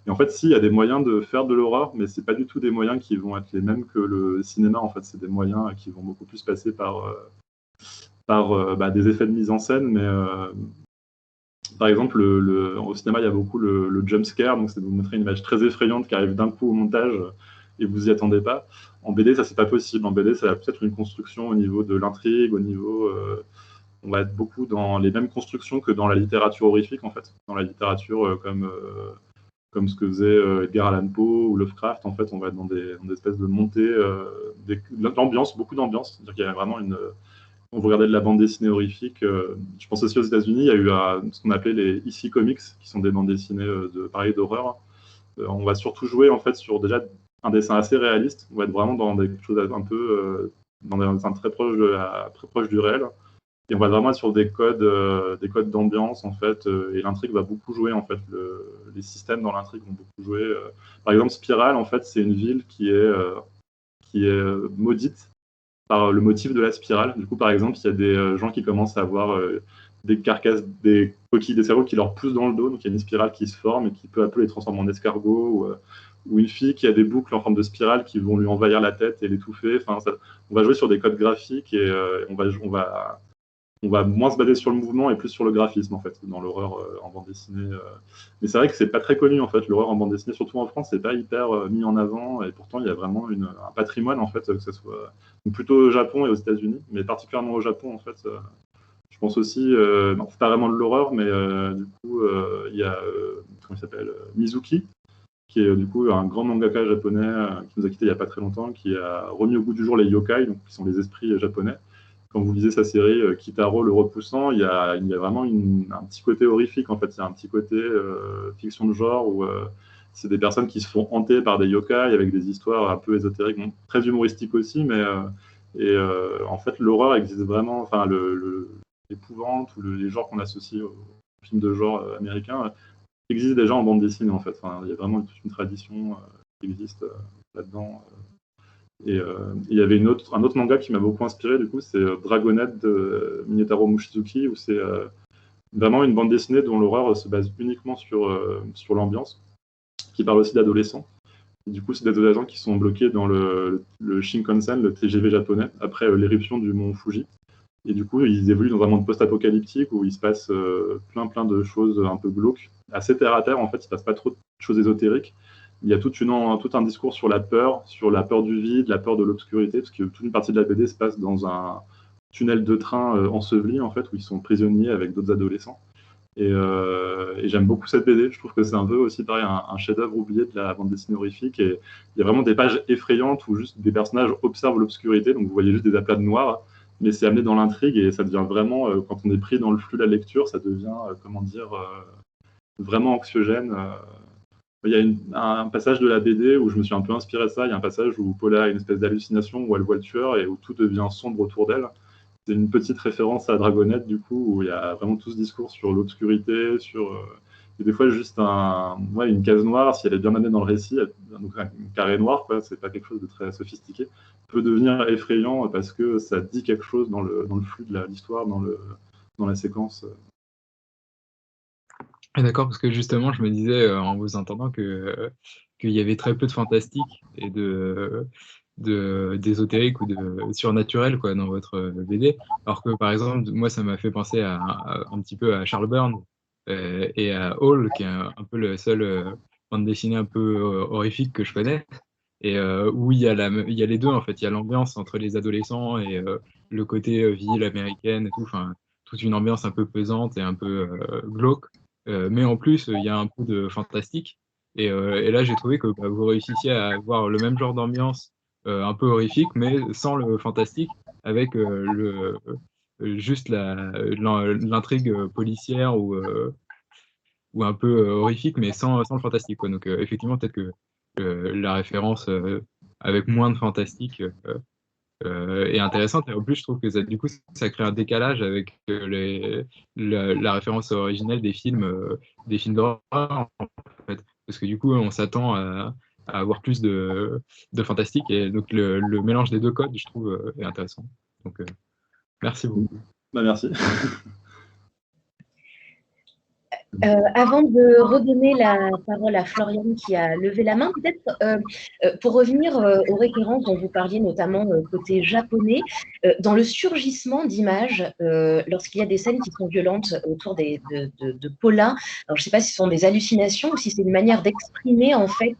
Et en fait, si, il y a des moyens de faire de l'horreur, mais c'est pas du tout des moyens qui vont être les mêmes que le cinéma. En fait, c'est des moyens qui vont beaucoup plus passer par des effets de mise en scène, mais par exemple, au cinéma, il y a beaucoup le jump scare, donc c'est de vous montrer une image très effrayante qui arrive d'un coup au montage et vous y attendez pas. En BD, ça, c'est pas possible. En BD, ça va peut-être une construction au niveau de l'intrigue, au niveau. On va être beaucoup dans les mêmes constructions que dans la littérature horrifique, en fait. Dans la littérature comme ce que faisait Edgar Allan Poe ou Lovecraft, en fait, on va être dans des espèces de montées, d'ambiance, beaucoup d'ambiance. C'est-à-dire qu'il y a vraiment quand vous regardez de la bande dessinée horrifique, je pense aussi aux États-Unis, il y a eu ce qu'on appelait les EC Comics, qui sont des bandes dessinées pareil d'horreur. On va surtout jouer en fait sur déjà un dessin assez réaliste. On va être vraiment dans quelque chose un peu dans un dessin très proche du réel. Et on va vraiment être sur des codes d'ambiance en fait. Et l'intrigue va beaucoup jouer en fait. Les systèmes dans l'intrigue vont beaucoup jouer. Par exemple, Spiral, en fait, c'est une ville qui est maudite par le motif de la spirale. Du coup, par exemple, il y a des gens qui commencent à avoir des carcasses, des coquilles des cerveaux qui leur poussent dans le dos. Donc, il y a une spirale qui se forme et qui peu à peu les transforme en escargot. Ou une fille qui a des boucles en forme de spirale qui vont lui envahir la tête et l'étouffer. Enfin, on va jouer sur des codes graphiques et on va moins se baser sur le mouvement et plus sur le graphisme, en fait, dans l'horreur en bande dessinée. Mais c'est vrai que c'est pas très connu, en fait, l'horreur en bande dessinée, surtout en France, c'est pas hyper mis en avant, et pourtant, il y a vraiment un patrimoine, en fait, que ce soit plutôt au Japon et aux États-Unis, mais particulièrement au Japon, en fait. Je pense aussi, non, c'est pas vraiment de l'horreur, mais du coup, il y a, comment il s'appelle, Mizuki, qui est du coup un grand mangaka japonais qui nous a quittés il y a pas très longtemps, qui a remis au goût du jour les yokai, donc qui sont les esprits japonais. Quand vous lisez sa série Kitaro le repoussant, il y a vraiment un petit côté horrifique, en fait. Il y a un petit côté fiction de genre où c'est des personnes qui se font hanter par des yokai avec des histoires un peu ésotériques, bon, très humoristiques aussi, mais en fait, l'horreur existe vraiment, enfin, l'épouvante ou les genres qu'on associe aux films de genre américains existent déjà en bande dessinée, en fait. Enfin, il y a vraiment toute une tradition qui existe là-dedans. Et il y avait un autre manga qui m'a beaucoup inspiré, du coup, c'est Dragonette de Miyetaro Mushizuki, où c'est vraiment une bande dessinée dont l'horreur se base uniquement sur l'ambiance, qui parle aussi d'adolescents. Du coup, c'est des adolescents qui sont bloqués dans le Shinkansen, le TGV japonais, après l'éruption du mont Fuji. Et du coup, ils évoluent dans un monde post-apocalyptique où il se passe plein de choses un peu glauques, assez terre à terre. En fait, il ne se passe pas trop de choses ésotériques. Il y a tout un discours sur la peur du vide, la peur de l'obscurité, parce que toute une partie de la BD se passe dans un tunnel de train enseveli, en fait, où ils sont prisonniers avec d'autres adolescents. Et j'aime beaucoup cette BD. Je trouve que c'est un peu aussi pareil, un chef-d'œuvre oublié de la bande dessinée horrifique. Et il y a vraiment des pages effrayantes où juste des personnages observent l'obscurité, donc vous voyez juste des aplats de noir, mais c'est amené dans l'intrigue et ça devient vraiment, quand on est pris dans le flux de la lecture, ça devient, vraiment anxiogène. Il y a un passage de la BD où je me suis un peu inspiré de ça. Il y a un passage où Paula a une espèce d'hallucination où elle voit le tueur et où tout devient sombre autour d'elle. C'est une petite référence à Dragonette, du coup, où il y a vraiment tout ce discours sur l'obscurité, et des fois juste une case noire, si elle est bien amenée dans le récit, donc un carré noir, quoi, c'est pas quelque chose de très sophistiqué, peut devenir effrayant parce que ça dit quelque chose dans le flux de l'histoire, dans la séquence. D'accord, parce que justement, je me disais en vous entendant qu'il y avait très peu de fantastique d'ésotérique ou de surnaturel quoi, dans votre BD. Alors que par exemple, moi ça m'a fait penser un petit peu à Charles Burns et à Hall, qui est un peu le seul bande dessinée un peu horrifique que je connais. Et où il y a les deux en fait, il y a l'ambiance entre les adolescents et le côté ville américaine et tout, enfin toute une ambiance un peu pesante et un peu glauque. Mais en plus, il y a un peu de fantastique. Et là, j'ai trouvé que bah, vous réussissiez à avoir le même genre d'ambiance un peu horrifique, mais sans le fantastique, avec juste l'intrigue policière ou un peu horrifique, mais sans le fantastique, quoi. Donc effectivement, peut-être que la référence avec moins de fantastique est intéressante. Et en plus, je trouve que du coup, ça crée un décalage avec la référence originelle des films d'horreur, en fait. Parce que du coup, on s'attend à avoir plus de fantastique. Et donc, le mélange des deux codes, je trouve, est intéressant. Donc, merci beaucoup. Bah, merci. Avant de redonner la parole à Florian qui a levé la main, peut-être pour revenir aux références dont vous parliez, notamment côté japonais, dans le surgissement d'images, lorsqu'il y a des scènes qui sont violentes autour de Paula, alors je ne sais pas si ce sont des hallucinations ou si c'est une manière d'exprimer en fait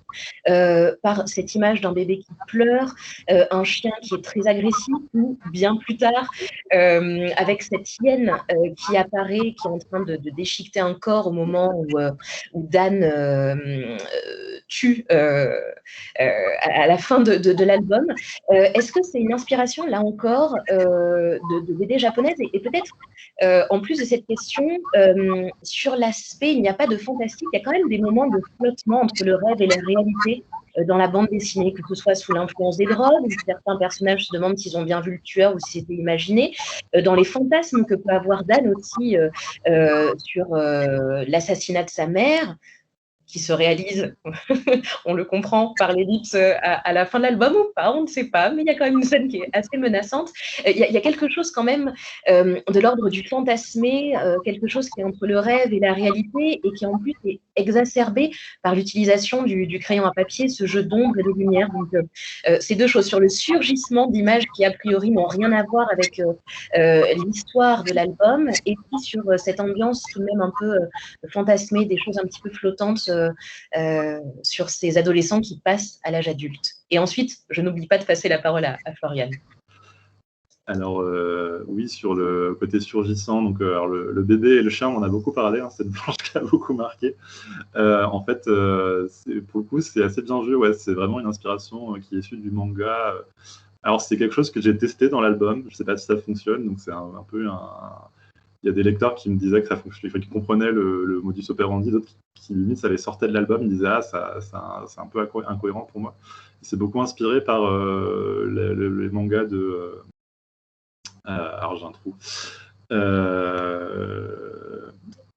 par cette image d'un bébé qui pleure, un chien qui est très agressif, ou bien plus tard, avec cette hyène qui apparaît, qui est en train de déchiqueter un corps au moment où Dan tue à la fin de l'album. Est-ce que c'est une inspiration, là encore, de BD japonaise et peut-être, en plus de cette question, sur l'aspect, il n'y a pas de fantastique, il y a quand même des moments de flottement entre le rêve et la réalité dans la bande dessinée, que ce soit sous l'influence des drogues, où certains personnages se demandent s'ils ont bien vu le tueur ou si c'était imaginé, dans les fantasmes que peut avoir Dan aussi sur l'assassinat de sa mère, qui se réalise, on le comprend, par l'ellipse à la fin de l'album ou pas, on ne sait pas, mais il y a quand même une scène qui est assez menaçante. Il y a quelque chose quand même de l'ordre du fantasmé, quelque chose qui est entre le rêve et la réalité et qui en plus est exacerbé par l'utilisation du crayon à papier, ce jeu d'ombre et de lumière. Donc ces deux choses sur le surgissement d'images qui a priori n'ont rien à voir avec l'histoire de l'album et puis sur cette ambiance tout de même un peu fantasmée, des choses un petit peu flottantes sur ces adolescents qui passent à l'âge adulte. Et ensuite, je n'oublie pas de passer la parole à Florian. Alors oui, sur le côté surgissant, donc alors le bébé et le chien, on en a beaucoup parlé, hein, cette branche qui a beaucoup marqué. En fait, pour le coup, c'est assez bien joué, ouais, c'est vraiment une inspiration qui est issue du manga. Alors c'est quelque chose que j'ai testé dans l'album, je ne sais pas si ça fonctionne, donc c'est un peu il y a des lecteurs qui me disaient que ça fonctionnait, qui comprenaient le modus operandi, d'autres qui limite ça les sortait de l'album, ils disaient c'est un peu incohérent pour moi. C'est beaucoup inspiré par les mangas de alors j'ai un trou.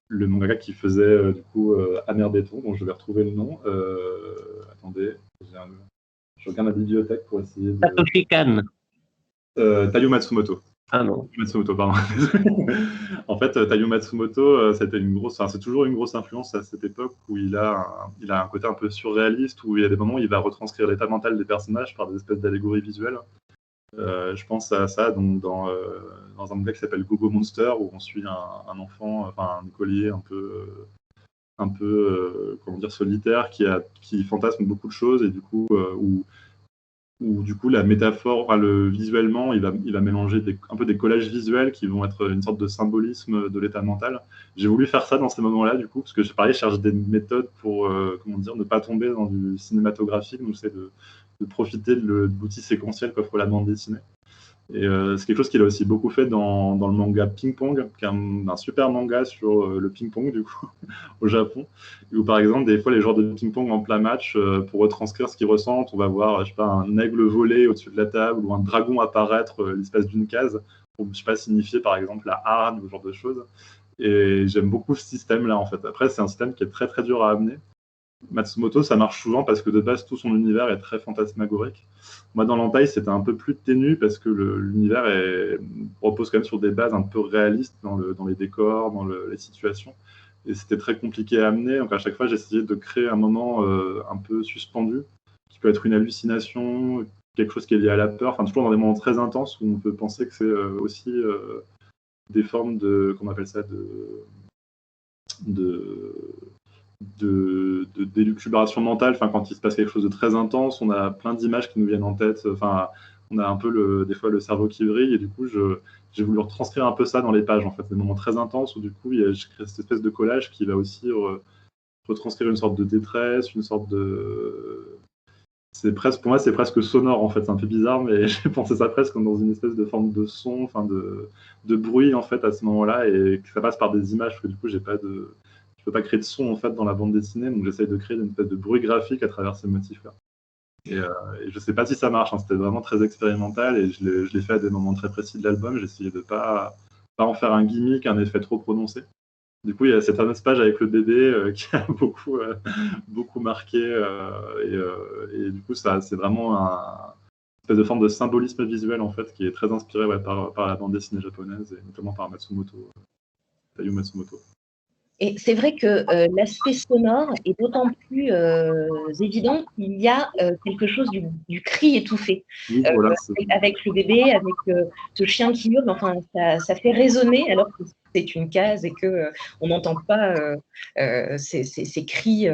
Le mangaka qui faisait du coup Amer Béton, dont je vais retrouver le nom. Attendez, je regarde la bibliothèque pour essayer de. Satoshi Kan. Taiyo Matsumoto. Ah non. Matsumoto, pardon. En fait, Taiyo Matsumoto, c'était c'est toujours une grosse influence à cette époque où il a un côté un peu surréaliste, où il y a des moments où il va retranscrire l'état mental des personnages par des espèces d'allégories visuelles. Je pense à ça donc, dans un manga qui s'appelle Gogo Monster, où on suit un enfant, enfin un écolier un peu comment dire, solitaire qui fantasme beaucoup de choses et du coup où du coup la métaphore, enfin, visuellement, il va mélanger un peu des collages visuels qui vont être une sorte de symbolisme de l'état mental. J'ai voulu faire ça dans ces moments-là, du coup, parce que pareil, je cherche des méthodes pour comment dire, ne pas tomber dans du cinématographique, donc c'est de profiter de l'outil séquentiel qu'offre la bande dessinée. Et c'est quelque chose qu'il a aussi beaucoup fait dans le manga Ping Pong, qui est un super manga sur le ping-pong, du coup, au Japon, où par exemple, des fois, les joueurs de ping-pong en plein match, pour retranscrire ce qu'ils ressentent, on va voir, je sais pas, un aigle voler au-dessus de la table ou un dragon apparaître l'espace d'une case, pour, je sais pas, signifier par exemple la hargne ou ce genre de choses. Et j'aime beaucoup ce système-là, en fait. Après, c'est un système qui est très très dur à amener. Matsumoto, ça marche souvent parce que de base, tout son univers est très fantasmagorique. Moi, dans l'Entaille, c'était un peu plus ténu parce que l'univers repose quand même sur des bases un peu réalistes dans les décors, dans les situations. Et c'était très compliqué à amener. Donc, à chaque fois, j'essayais de créer un moment un peu suspendu, qui peut être une hallucination, quelque chose qui est lié à la peur, enfin toujours dans des moments très intenses où on peut penser que c'est aussi des formes de, comment on appelle ça, de d'élucubration mentale. Enfin, quand il se passe quelque chose de très intense, on a plein d'images qui nous viennent en tête. Enfin, on a un peu des fois le cerveau qui brille, et du coup, j'ai voulu retranscrire un peu ça dans les pages, en fait, des moments très intenses où du coup, je crée cette espèce de collage qui va aussi retranscrire une sorte de détresse, une sorte de... C'est presque, pour moi, c'est presque sonore, en fait. C'est un peu bizarre, mais j'ai pensé ça presque comme dans une espèce de forme de son, enfin de bruit, en fait, à ce moment-là, et que ça passe par des images, parce que du coup, je peux pas créer de son, en fait, dans la bande dessinée, donc j'essaye de créer une espèce de bruit graphique à travers ces motifs-là. Et je sais pas si ça marche, hein. C'était vraiment très expérimental, et je l'ai fait à des moments très précis de l'album. J'ai essayé de pas en faire un gimmick, un effet trop prononcé. Du coup, il y a cette fameuse page avec le bébé qui a beaucoup marqué. Et du coup, c'est vraiment une espèce de forme de symbolisme visuel, en fait, qui est très inspiré par la bande dessinée japonaise, et notamment par Taiyo Matsumoto. Et c'est vrai que l'aspect sonore est d'autant plus évident qu'il y a quelque chose du cri étouffé. Oui, voilà, Avec le bébé, avec ce chien qui hurle, enfin, ça fait résonner alors que c'est une case et qu'on n'entend pas ces cris.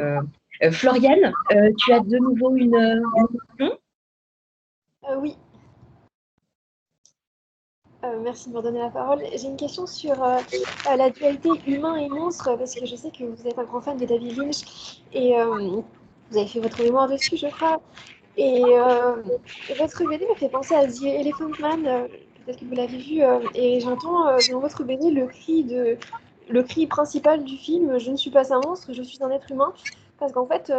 Floriane, tu as de nouveau une question ? Oui. Merci de me redonner la parole. J'ai une question sur la dualité humain et monstre, parce que je sais que vous êtes un grand fan de David Lynch et vous avez fait votre mémoire dessus, je crois. Et votre BD me fait penser à The Elephant Man, peut-être que vous l'avez vu, et j'entends dans votre BD le cri principal du film, je ne suis pas un monstre, je suis un être humain. Parce qu'en fait,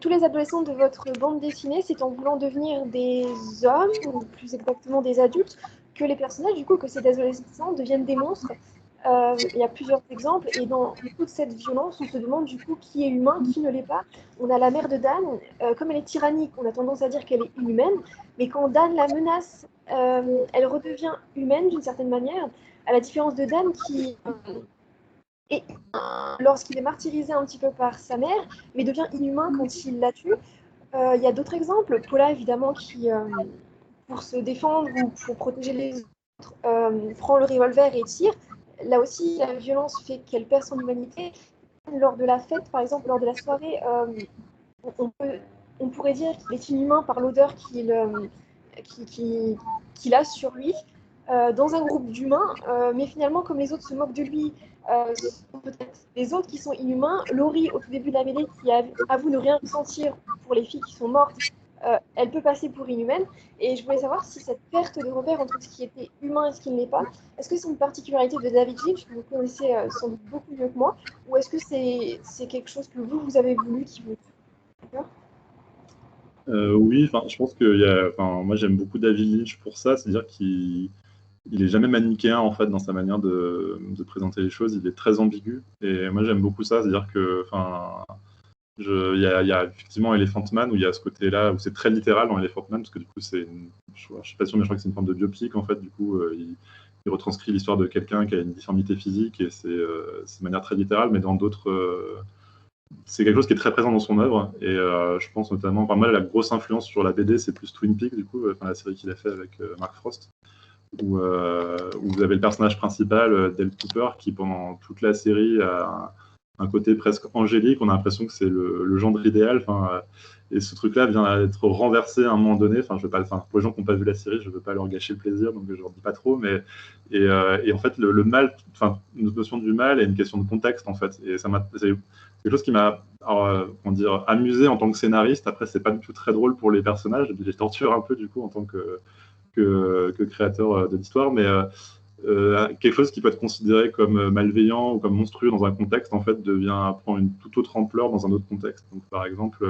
tous les adolescents de votre bande dessinée, c'est en voulant devenir des hommes, ou plus exactement des adultes, que les personnages, du coup, que ces adolescents deviennent des monstres. Il y a plusieurs exemples, et dans toute cette violence, on se demande du coup qui est humain, qui ne l'est pas. On a la mère de Dan, comme elle est tyrannique, on a tendance à dire qu'elle est inhumaine, mais quand Dan la menace, elle redevient humaine d'une certaine manière, à la différence de Dan qui est lorsqu'il est martyrisé un petit peu par sa mère, mais devient inhumain quand il la tue. Il y a d'autres exemples, Paula évidemment qui, pour se défendre ou pour protéger les autres, prend le revolver et tire. Là aussi, la violence fait qu'elle perd son humanité. Lors de la fête, par exemple, lors de la soirée, on pourrait dire qu'il est inhumain par l'odeur qu'il a sur lui dans un groupe d'humains, mais finalement, comme les autres se moquent de lui, peut-être les autres qui sont inhumains, Laurie, au tout début de la BD, qui avoue ne rien ressentir pour les filles qui sont mortes, elle peut passer pour inhumaine. Et je voulais savoir si cette perte de repère entre ce qui était humain et ce qui ne l'est pas, est-ce que c'est une particularité de David Lynch, que vous connaissez sans doute beaucoup mieux que moi, ou est-ce que c'est quelque chose que vous avez voulu, qui vous... Oui, je pense que moi j'aime beaucoup David Lynch pour ça, c'est-à-dire qu'il est jamais manichéen en fait dans sa manière de présenter les choses, il est très ambigu, et moi j'aime beaucoup ça, c'est-à-dire que il y a effectivement Elephant Man où il y a ce côté-là où c'est très littéral dans Elephant Man, parce que du coup je suis pas sûr, mais je crois que c'est une forme de biopic en fait, du coup il retranscrit l'histoire de quelqu'un qui a une difformité physique, et c'est de manière très littérale, mais dans d'autres c'est quelque chose qui est très présent dans son œuvre, et je pense notamment, moi la grosse influence sur la BD c'est plus Twin Peaks, du coup, la série qu'il a fait avec Mark Frost, où vous avez le personnage principal, Dale Cooper, qui pendant toute la série a un côté presque angélique, on a l'impression que c'est le gendre idéal, et ce truc-là vient être renversé à un moment donné. Je veux pas, pour les gens qui n'ont pas vu la série, je ne veux pas leur gâcher le plaisir, donc je ne leur dis pas trop, mais et en fait le mal, une notion du mal est une question de contexte en fait, et c'est quelque chose qui m'a amusé en tant que scénariste. Après, c'est pas du tout très drôle pour les personnages, je les torture un peu du coup en tant que créateur de l'histoire, mais quelque chose qui peut être considéré comme malveillant ou comme monstrueux dans un contexte, en fait, prend une toute autre ampleur dans un autre contexte. Donc, par exemple,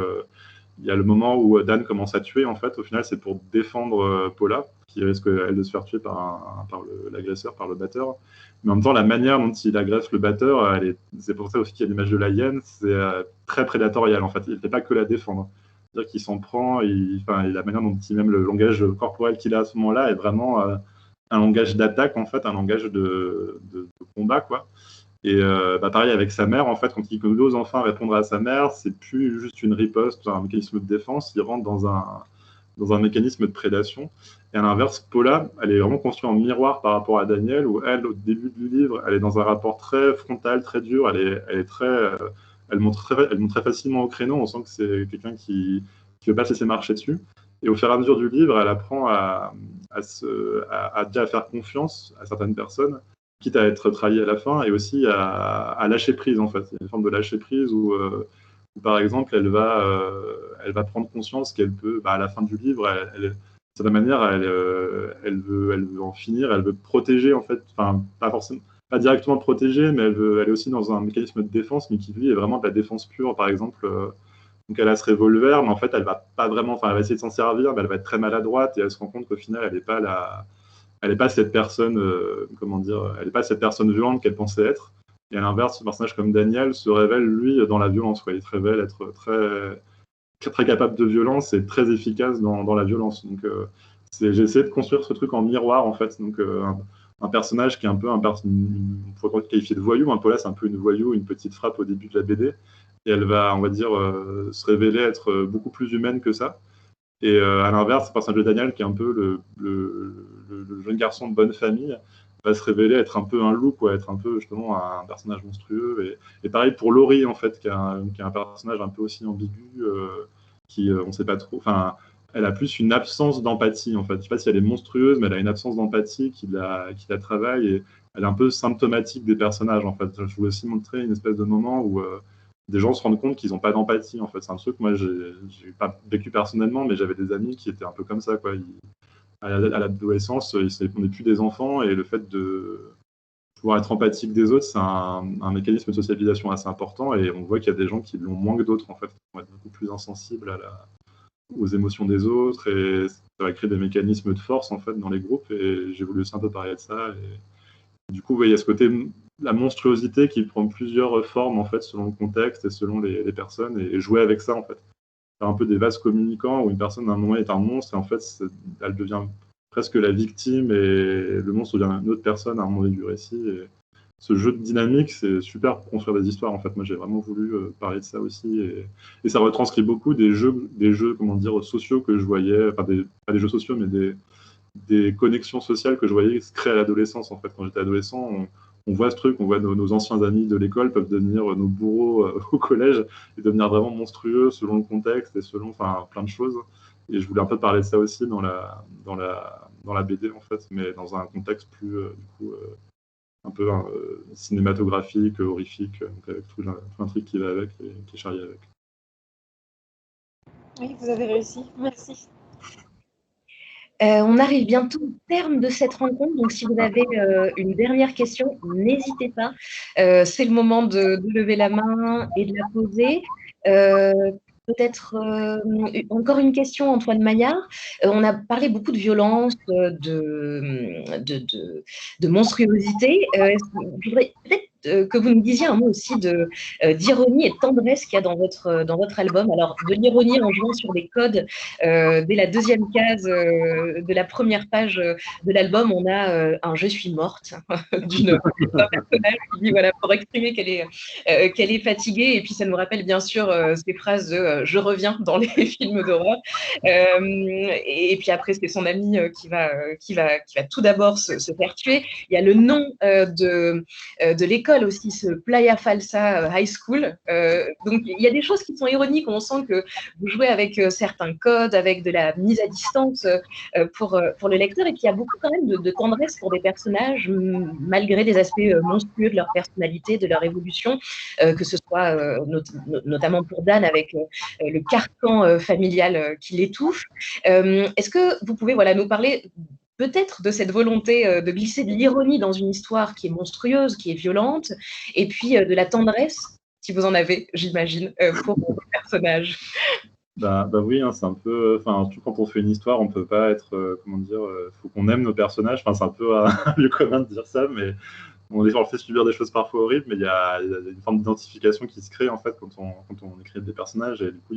il y a le moment où Dan commence à tuer, en fait, au final, c'est pour défendre Paula, qui risque, elle, de se faire tuer par l'agresseur, par le batteur. Mais en même temps, la manière dont il agresse le batteur, c'est pour ça aussi qu'il y a l'image de la hyène, c'est très prédatorial, en fait. Il ne fait pas que la défendre. C'est-à-dire qu'il s'en prend, la manière dont même le langage corporel qu'il a à ce moment-là est vraiment un langage d'attaque, en fait, un langage de combat, quoi. Et pareil avec sa mère, en fait, quand il ose enfin répondre à sa mère, c'est plus juste une riposte, un mécanisme de défense, il rentre dans dans un mécanisme de prédation. Et à l'inverse, Paula, elle est vraiment construite en miroir par rapport à Daniel, où elle, au début du livre, elle est dans un rapport très frontal, très dur, elle montre très facilement au créneau, on sent que c'est quelqu'un qui ne veut pas se laisser marcher dessus. Et au fur et à mesure du livre, elle apprend déjà à faire confiance à certaines personnes, quitte à être trahie à la fin, et aussi à lâcher prise, en fait. Il y a une forme de lâcher prise où par exemple, elle va prendre conscience qu'elle peut, à la fin du livre, de certaine manière, elle veut en finir, elle veut protéger, en fait, enfin, pas forcément, pas directement protéger, mais elle est aussi dans un mécanisme de défense, mais qui, lui, est vraiment de la défense pure, par exemple. Donc, elle a ce revolver, mais en fait, elle va pas vraiment, enfin, elle va essayer de s'en servir, mais elle va être très maladroite, et elle se rend compte qu'au final, elle n'est pas cette personne, comment dire, elle n'est pas cette personne violente qu'elle pensait être. Et à l'inverse, ce personnage comme Daniel se révèle, lui, dans la violence. Il se révèle être très capable de violence et très efficace dans la violence. Donc, j'ai essayé de construire ce truc en miroir, en fait. Donc, un personnage qui est un peu on pourrait qualifier de voyou. Paula, c'est un peu une voyou, une petite frappe au début de la BD. Et elle va, on va dire, se révéler être beaucoup plus humaine que ça. Et à l'inverse, le personnage de Daniel, qui est un peu le jeune garçon de bonne famille, va se révéler être un peu un loup, être un peu justement un personnage monstrueux. Et pareil pour Laurie, en fait, qui est un personnage un peu aussi ambigu, on ne sait pas trop. Enfin, elle a plus une absence d'empathie, en fait. Je ne sais pas si elle est monstrueuse, mais elle a une absence d'empathie qui la travaille. Et elle est un peu symptomatique des personnages, en fait. Je voulais aussi montrer une espèce de moment où des gens se rendent compte qu'ils n'ont pas d'empathie, en fait. C'est un truc, moi, j'ai pas vécu personnellement, mais j'avais des amis qui étaient un peu comme ça, quoi. À l'adolescence, ils ne répondaient plus des enfants, et le fait de pouvoir être empathique des autres, c'est un mécanisme de socialisation assez important, et on voit qu'il y a des gens qui l'ont moins que d'autres, en fait, qui vont être beaucoup plus insensibles aux émotions des autres, et ça va créer des mécanismes de force, en fait, dans les groupes, et j'ai voulu aussi un peu parler de ça, et du coup, il y a ce côté, la monstruosité qui prend plusieurs formes, en fait, selon le contexte et selon les personnes, et jouer avec ça, en fait. Faire un peu des vases communicants où une personne à un moment est un monstre et en fait elle devient presque la victime et le monstre devient une autre personne à un moment donné du récit. Et ce jeu de dynamique, c'est super pour construire des histoires. En fait, moi j'ai vraiment voulu parler de ça aussi, et ça retranscrit beaucoup des jeux comment dire, sociaux que je voyais, enfin pas des jeux sociaux mais des connexions sociales que je voyais se créer à l'adolescence. En fait, quand j'étais adolescent, on voit ce truc, on voit nos anciens amis de l'école peuvent devenir nos bourreaux au collège et devenir vraiment monstrueux selon le contexte et selon plein de choses. Et je voulais un peu parler de ça aussi dans la BD, en fait, mais dans un contexte plus, un peu cinématographique, horrifique, donc avec tout un truc qui va avec et qui est charrié avec. Oui, vous avez réussi. Merci. On arrive bientôt au terme de cette rencontre, donc si vous avez une dernière question, n'hésitez pas. C'est le moment de lever la main et de la poser. Peut-être encore une question, Antoine Maillard. On a parlé beaucoup de violence, de monstruosité. Je voudrais peut-être que vous nous disiez un mot aussi d'ironie et de tendresse qu'il y a dans votre album. Alors, de l'ironie en jouant sur des codes. Dès la deuxième case de la première page de l'album, on a un « je suis morte » d'un personnage qui dit, voilà, pour exprimer qu'elle est fatiguée. Et puis, ça nous rappelle bien sûr ces phrases de « je reviens » dans les films d'horreur. Et puis après, c'est son ami qui va tout d'abord se faire tuer. Il y a le nom de l'école aussi, ce Playa Falsa High School. Donc, il y a des choses qui sont ironiques. On sent que vous jouez avec certains codes, avec de la mise à distance pour le lecteur. Et puis, il y a beaucoup quand même de tendresse pour des personnages, malgré des aspects monstrueux de leur personnalité, de leur évolution, que ce soit notamment pour Dan avec le carcan familial qui l'étouffe. Est-ce que vous pouvez nous parler peut-être de cette volonté de glisser de l'ironie dans une histoire qui est monstrueuse, qui est violente, et puis de la tendresse, si vous en avez, j'imagine, pour vos personnages? Bah oui, c'est un peu, surtout quand on fait une histoire, on peut pas être, comment dire, faut qu'on aime nos personnages. C'est un peu un lieu commun de dire ça, mais on leur fait subir des choses parfois horribles, mais il y a une forme d'identification qui se crée en fait quand on écrit des personnages. Et du coup,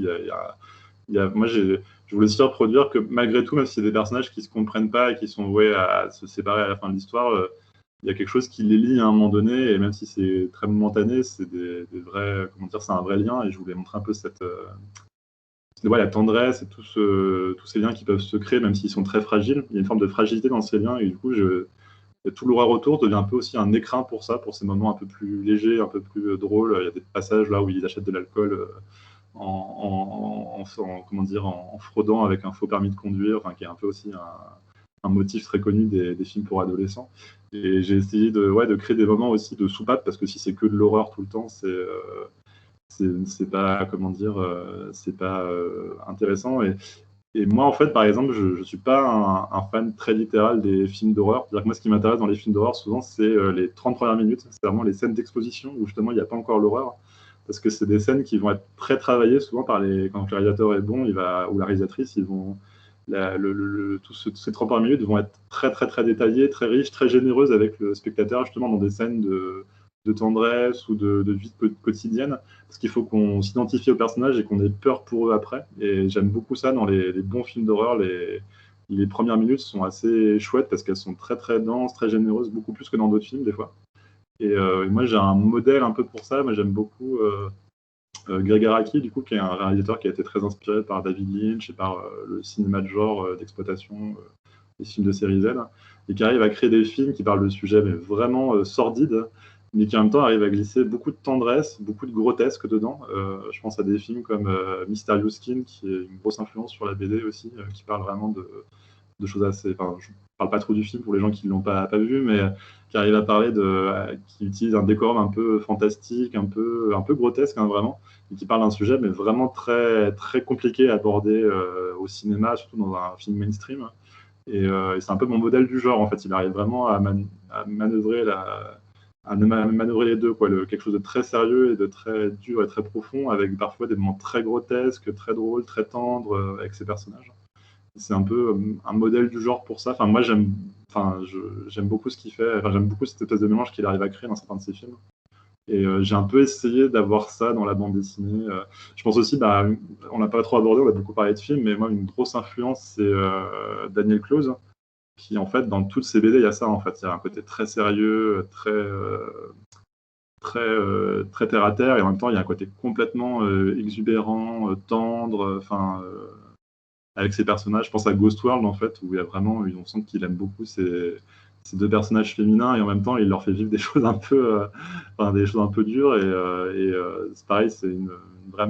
moi, je voulais aussi reproduire que malgré tout, même si c'est des personnages qui se comprennent pas et qui sont voués à se séparer à la fin de l'histoire, il y a quelque chose qui les lie à un moment donné, et même si c'est très momentané, c'est des vrais, comment dire, c'est un vrai lien. Et je voulais montrer un peu cette la tendresse et tous ces liens qui peuvent se créer, même s'ils sont très fragiles. Il y a une forme de fragilité dans ces liens, et du coup, tout l'horreur autour devient un peu aussi un écrin pour ça, pour ces moments un peu plus légers, un peu plus drôles. Il y a des passages là où ils achètent de l'alcool comment dire, en fraudant avec un faux permis de conduire, enfin, qui est un peu aussi un motif très connu des films pour adolescents. Et j'ai essayé de créer des moments aussi de soupape, parce que si c'est que de l'horreur tout le temps, c'est pas, comment dire, c'est pas intéressant. Et moi, en fait, par exemple, je suis pas un fan très littéral des films d'horreur. C'est-à-dire que moi, ce qui m'intéresse dans les films d'horreur, souvent, c'est les 30 premières minutes. C'est vraiment les scènes d'exposition où, justement, il n'y a pas encore l'horreur. Parce que c'est des scènes qui vont être très travaillées, souvent, quand le réalisateur est bon, ou la réalisatrice, ils vont... ces 30 premières minutes vont être très, très, très détaillées, très riches, très généreuses avec le spectateur, justement, dans des scènes de tendresse ou de vie quotidienne, parce qu'il faut qu'on s'identifie aux personnages et qu'on ait peur pour eux après. Et j'aime beaucoup ça dans les bons films d'horreur. Les premières minutes sont assez chouettes parce qu'elles sont très très denses, très généreuses, beaucoup plus que dans d'autres films des fois. Et moi j'ai un modèle un peu pour ça. Moi j'aime beaucoup Greg Araki, du coup, qui est un réalisateur qui a été très inspiré par David Lynch et par le cinéma de genre d'exploitation, les films de série Z, et qui arrive à créer des films qui parlent de sujets mais vraiment sordides, mais qui en même temps arrivent à glisser beaucoup de tendresse, beaucoup de grotesque dedans. Je pense à des films comme Mysterious Skin, qui est une grosse influence sur la BD aussi, qui parle vraiment de choses assez... Enfin, je ne parle pas trop du film pour les gens qui ne l'ont pas vu, mais qui arrive à parler qui utilise un décorum un peu fantastique, un peu grotesque, hein, vraiment, et qui parle d'un sujet, mais vraiment très, très compliqué à aborder au cinéma, surtout dans un film mainstream. Et c'est un peu mon modèle du genre, en fait. Il arrive vraiment à manœuvrer manœuvrer les deux, quoi. Quelque chose de très sérieux et de très dur et très profond, avec parfois des moments très grotesques, très drôles, très tendres avec ses personnages. C'est un peu un modèle du genre pour ça. Enfin, moi, j'aime beaucoup ce qu'il fait. Enfin, j'aime beaucoup cette espèce de mélange qu'il arrive à créer dans certains de ses films. Et j'ai un peu essayé d'avoir ça dans la bande dessinée. Je pense aussi, on l'a pas trop abordé, on a beaucoup parlé de films, mais moi, une grosse influence, c'est Daniel Close, qui, en fait, dans toutes ses BD, il y a ça, en fait. Il y a un côté très sérieux, très terre à terre, et en même temps, il y a un côté complètement exubérant, tendre, avec ses personnages. Je pense à Ghost World, en fait, où il y a vraiment, on sent qu'il aime beaucoup ces deux personnages féminins, et en même temps, il leur fait vivre des choses un peu, dures, et c'est pareil, c'est une vraie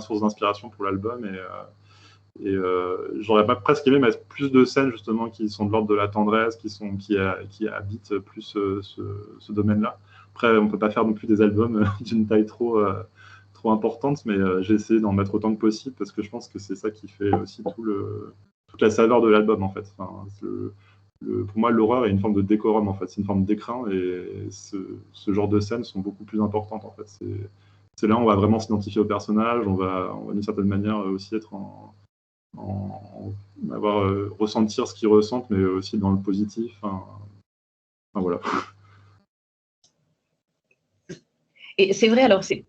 source d'inspiration pour l'album, et j'aurais presque aimé mettre plus de scènes, justement, qui sont de l'ordre de la tendresse, qui habitent plus ce domaine-là. Après, on ne peut pas faire non plus des albums d'une taille trop importante, mais j'ai essayé d'en mettre autant que possible, parce que je pense que c'est ça qui fait aussi toute la saveur de l'album, en fait. Enfin, pour moi, l'horreur est une forme de décorum, en fait. C'est une forme d'écrin, et ce genre de scènes sont beaucoup plus importantes, en fait. C'est là où on va vraiment s'identifier au personnage, on va d'une certaine manière aussi être ressentir ce qu'ils ressentent, mais aussi dans le positif. Enfin, voilà. Et c'est vrai, alors c'est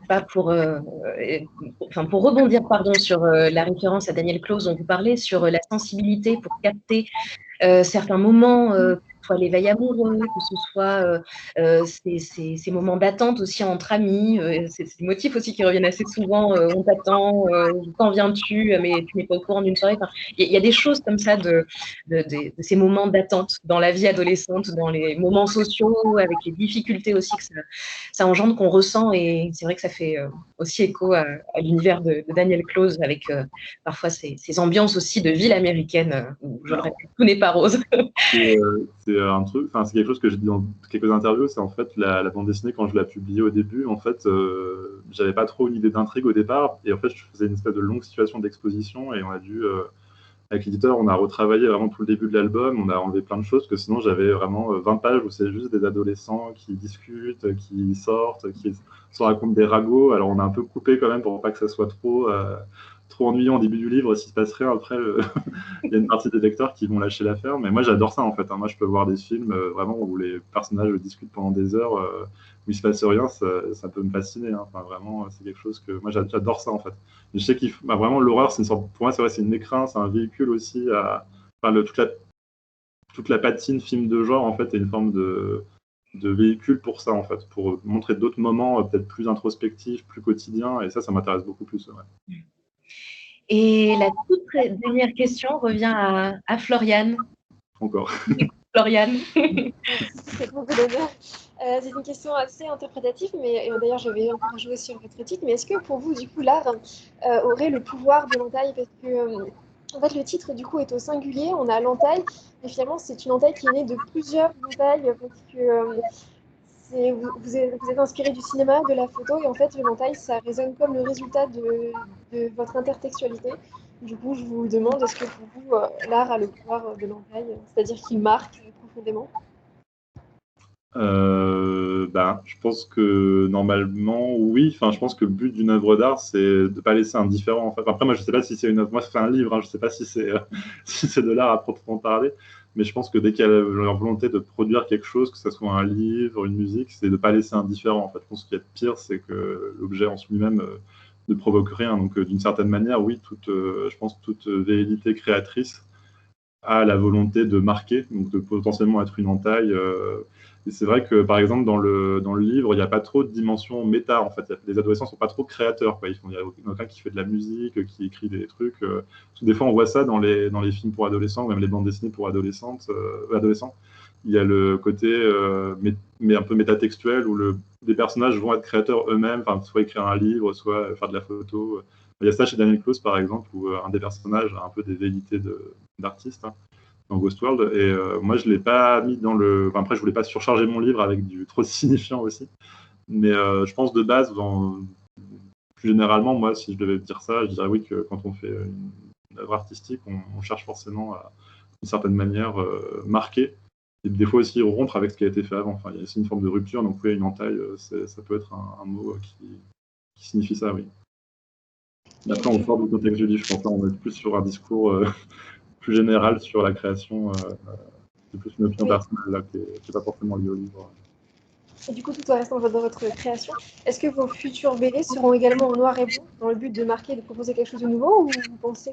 pas pour rebondir sur la référence à Daniel Close dont vous parlez, sur la sensibilité pour capter certains moments, que ce soit l'éveil amoureux, que ce soit ces moments d'attente aussi entre amis, c'est des motifs aussi qui reviennent assez souvent, on t'attend, quand viens-tu, mais tu n'es pas au courant d'une soirée. Enfin, il y a des choses comme ça de ces moments d'attente dans la vie adolescente, dans les moments sociaux, avec les difficultés aussi que ça engendre, qu'on ressent, et c'est vrai que ça fait aussi écho à l'univers de Daniel Close, avec parfois ces ambiances aussi de ville américaine, où je le répète, tout n'est pas rose. C'est un truc, c'est quelque chose que j'ai dit dans quelques interviews, c'est en fait la bande dessinée, quand je l'ai publiée au début, en fait, j'avais pas trop une idée d'intrigue au départ, et en fait, je faisais une espèce de longue situation d'exposition, et on a dû, avec l'éditeur, on a retravaillé vraiment tout le début de l'album, on a enlevé plein de choses, parce que sinon j'avais vraiment 20 pages où c'est juste des adolescents qui discutent, qui sortent, qui se racontent des ragots. Alors on a un peu coupé quand même pour pas que ça soit trop ennuyant au début du livre, s'il se passe rien. Après, il y a une partie des lecteurs qui vont lâcher l'affaire, mais moi j'adore ça, en fait. Moi, je peux voir des films vraiment où les personnages discutent pendant des heures, où il se passe rien, ça peut me fasciner. Enfin, vraiment, c'est quelque chose que moi j'adore ça, en fait. Mais je sais vraiment, l'horreur, c'est une sorte, pour moi, c'est vrai, c'est une écrin, c'est un véhicule aussi toute la patine film de genre, en fait, est une forme de véhicule pour ça, en fait, pour montrer d'autres moments peut-être plus introspectifs, plus quotidiens, et ça m'intéresse beaucoup plus. Ouais. Et la toute dernière question revient à Floriane. Encore. Floriane. C'est beaucoup d'honneur. C'est une question assez interprétative, mais d'ailleurs, je vais encore jouer sur votre titre. Mais est-ce que pour vous, du coup, l'art aurait le pouvoir de l'entaille? Parce que, en fait, le titre, du coup, est au singulier. On a l'entaille, mais finalement, c'est une entaille qui est née de plusieurs entailles. Parce que vous êtes inspiré du cinéma, de la photo, et en fait, l'entaille, ça résonne comme le résultat de votre intertextualité. Du coup, je vous demande, est-ce que pour vous, l'art a le pouvoir de l'entaille, c'est-à-dire qu'il marque profondément? Je pense que normalement, oui. Enfin, je pense que le but d'une œuvre d'art, c'est de ne pas laisser indifférent. En fait. Après, moi, je ne sais pas si c'est une œuvre. Moi, c'est un livre. Hein, je ne sais pas si c'est si c'est de l'art à proprement parler. Mais je pense que dès qu'il y a la volonté de produire quelque chose, que ce soit un livre, une musique, c'est de ne pas laisser indifférent. En fait, je pense qu'il y a de pire, c'est que l'objet en lui-même ne provoque rien. Donc, d'une certaine manière, oui, je pense que toute velléité créatrice a la volonté de marquer, donc de potentiellement être une entaille. Et c'est vrai que, par exemple, dans le livre, il n'y a pas trop de dimension méta, en fait. Les adolescents ne sont pas trop créateurs, quoi. Il n'y a aucun qui fait de la musique, qui écrit des trucs. Des fois, on voit ça dans les films pour adolescents, ou même les bandes dessinées pour adolescents. Il y a le côté mais un peu métatextuel, où des personnages vont être créateurs eux-mêmes, soit écrire un livre, soit faire de la photo. Il y a ça chez Daniel Close, par exemple, où un des personnages a un peu des velléités d'artiste, hein, dans Ghost World. Et moi, je ne l'ai pas mis dans le... Enfin, après, je ne voulais pas surcharger mon livre avec du trop signifiant aussi. Mais je pense de base, plus généralement, moi, si je devais dire ça, je dirais oui que quand on fait une œuvre artistique, on cherche forcément à, d'une certaine manière, marquer. Et des fois aussi rompre avec ce qui a été fait avant. Enfin, il y a aussi une forme de rupture. Donc oui, une entaille, ça peut être un mot qui signifie ça, oui. Après, on sort du contexte du livre. Je pense qu'on est plus sur un discours plus général sur la création. C'est plus une opinion personnelle là, qui n'est pas forcément liée au livre. Et du coup, tout en restant dans votre création, est-ce que vos futurs BD seront également en noir et blanc dans le but de marquer, de proposer quelque chose de nouveau, ou vous pensez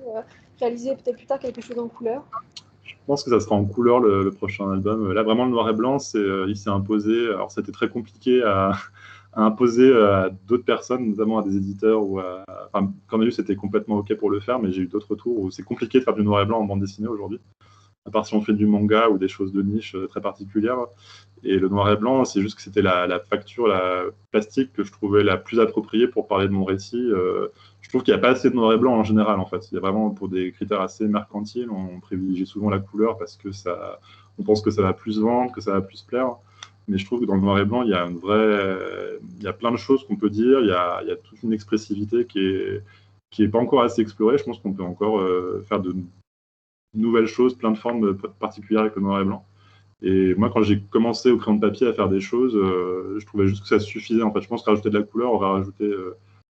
réaliser peut-être plus tard quelque chose en couleur? Je pense que ça sera en couleur le prochain album. Là, vraiment, le noir et blanc, il s'est imposé. Alors, c'était très compliqué à imposer à d'autres personnes, notamment à des éditeurs. Enfin, quand on a vu, c'était complètement OK pour le faire, mais j'ai eu d'autres retours où c'est compliqué de faire du noir et blanc en bande dessinée aujourd'hui, à part si on fait du manga ou des choses de niche très particulières. Et le noir et blanc, c'est juste que c'était la facture, la plastique que je trouvais la plus appropriée pour parler de mon récit. Je trouve qu'il n'y a pas assez de noir et blanc en général, en fait. Il y a vraiment, pour des critères assez mercantiles, on privilégie souvent la couleur parce que on pense que ça va plus vendre, que ça va plus plaire. Mais je trouve que dans le noir et blanc, il y a plein de choses qu'on peut dire. Il y a toute une expressivité qui est pas encore assez explorée. Je pense qu'on peut encore faire de nouvelles choses, plein de formes particulières avec le noir et blanc. Et moi, quand j'ai commencé au crayon de papier à faire des choses, je trouvais juste que ça suffisait. En fait, je pense que rajouter de la couleur, on va rajouter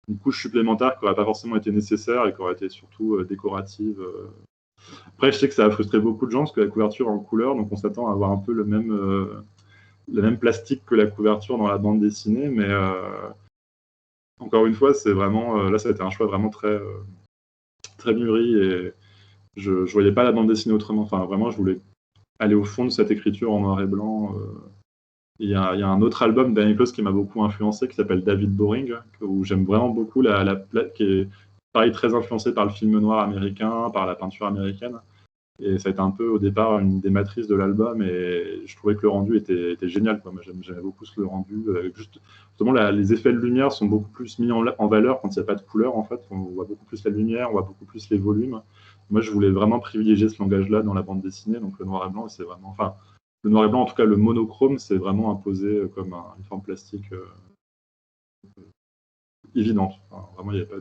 une couche supplémentaire qui n'aurait pas forcément été nécessaire et qui aurait été surtout décorative. Après, je sais que ça a frustré beaucoup de gens parce que la couverture est en couleur, donc on s'attend à avoir un peu le même plastique que la couverture dans la bande dessinée. Mais encore une fois, c'est vraiment là, ça a été un choix vraiment très, très mûri et je ne voyais pas la bande dessinée autrement. Enfin, vraiment, je voulais aller au fond de cette écriture en noir et blanc. Il y a un autre album d'Annie Close qui m'a beaucoup influencé, qui s'appelle David Boring, où j'aime vraiment beaucoup qui est pareil, très influencé par le film noir américain, par la peinture américaine. Et ça a été un peu au départ une des matrices de l'album et je trouvais que le rendu était génial, quoi. Moi, j'aimais beaucoup le rendu. Justement, les effets de lumière sont beaucoup plus mis en valeur quand il n'y a pas de couleur, en fait. On voit beaucoup plus la lumière, on voit beaucoup plus les volumes. Moi, je voulais vraiment privilégier ce langage-là dans la bande dessinée, donc le noir et blanc, c'est vraiment... Enfin, le noir et blanc, en tout cas le monochrome, c'est vraiment imposé comme une forme plastique évidente. Enfin, vraiment, il n'y a pas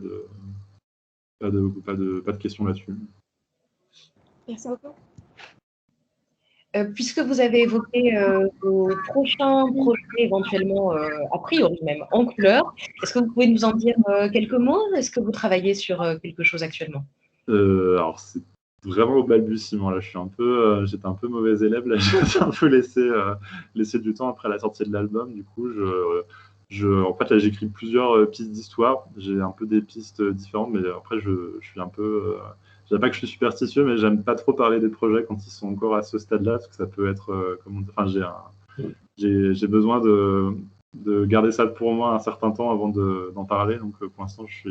de question là-dessus. Merci beaucoup. Puisque vous avez évoqué vos prochains projets éventuellement, a priori même, en couleur, est-ce que vous pouvez nous en dire quelques mots? Est-ce que vous travaillez sur quelque chose actuellement? Alors, c'est vraiment au balbutiement. Là, j'étais un peu mauvais élève. Là, j'ai un peu laissé du temps après la sortie de l'album. Du coup, en fait, là, j'écris plusieurs pistes d'histoire. J'ai un peu des pistes différentes, mais après, je suis un peu... je dirais pas que je suis superstitieux, mais j'aime pas trop parler des projets quand ils sont encore à ce stade-là, parce que ça peut être... Enfin, j'ai besoin de garder ça pour moi un certain temps avant d'en parler. Donc, pour l'instant, je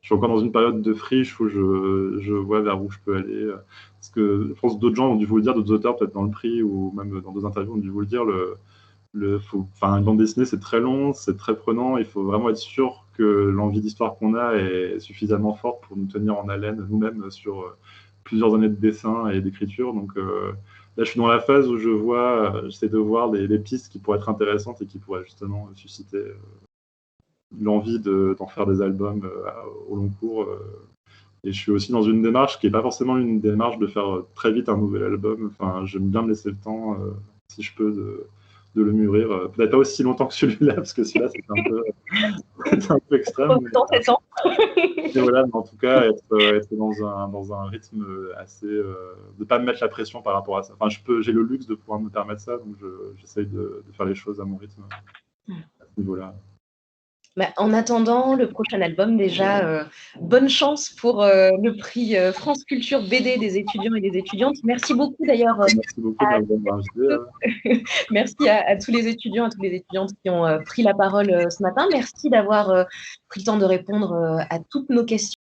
je suis encore dans une période de friche où je vois vers où je peux aller. Parce que je pense que d'autres gens ont dû vous le dire, d'autres auteurs, peut-être dans le prix ou même dans d'autres interviews, ont dû vous le dire. Une bande dessinée, c'est très long, c'est très prenant. Il faut vraiment être sûr que l'envie d'histoire qu'on a est suffisamment forte pour nous tenir en haleine nous-mêmes sur plusieurs années de dessin et d'écriture. Donc là, je suis dans la phase où j'essaie de voir des pistes qui pourraient être intéressantes et qui pourraient justement susciter l'envie d'en faire des albums au long cours. Et je suis aussi dans une démarche qui n'est pas forcément une démarche de faire très vite un nouvel album. Enfin, j'aime bien me laisser le temps, si je peux, de le mûrir. Peut-être pas aussi longtemps que celui-là, parce que celui-là, c'est un peu extrême. Mais voilà, mais en tout cas, être dans un rythme assez... de ne pas me mettre la pression par rapport à ça. Enfin, j'ai le luxe de pouvoir me permettre ça, donc j'essaye de faire les choses à mon rythme à ce niveau-là. Bah, en attendant le prochain album, déjà, bonne chance pour le prix France Culture BD des étudiants et des étudiantes. Merci beaucoup d'ailleurs. Merci beaucoup d'avoir invité. Merci à tous les étudiants, à toutes les étudiantes qui ont pris la parole ce matin. Merci d'avoir pris le temps de répondre à toutes nos questions.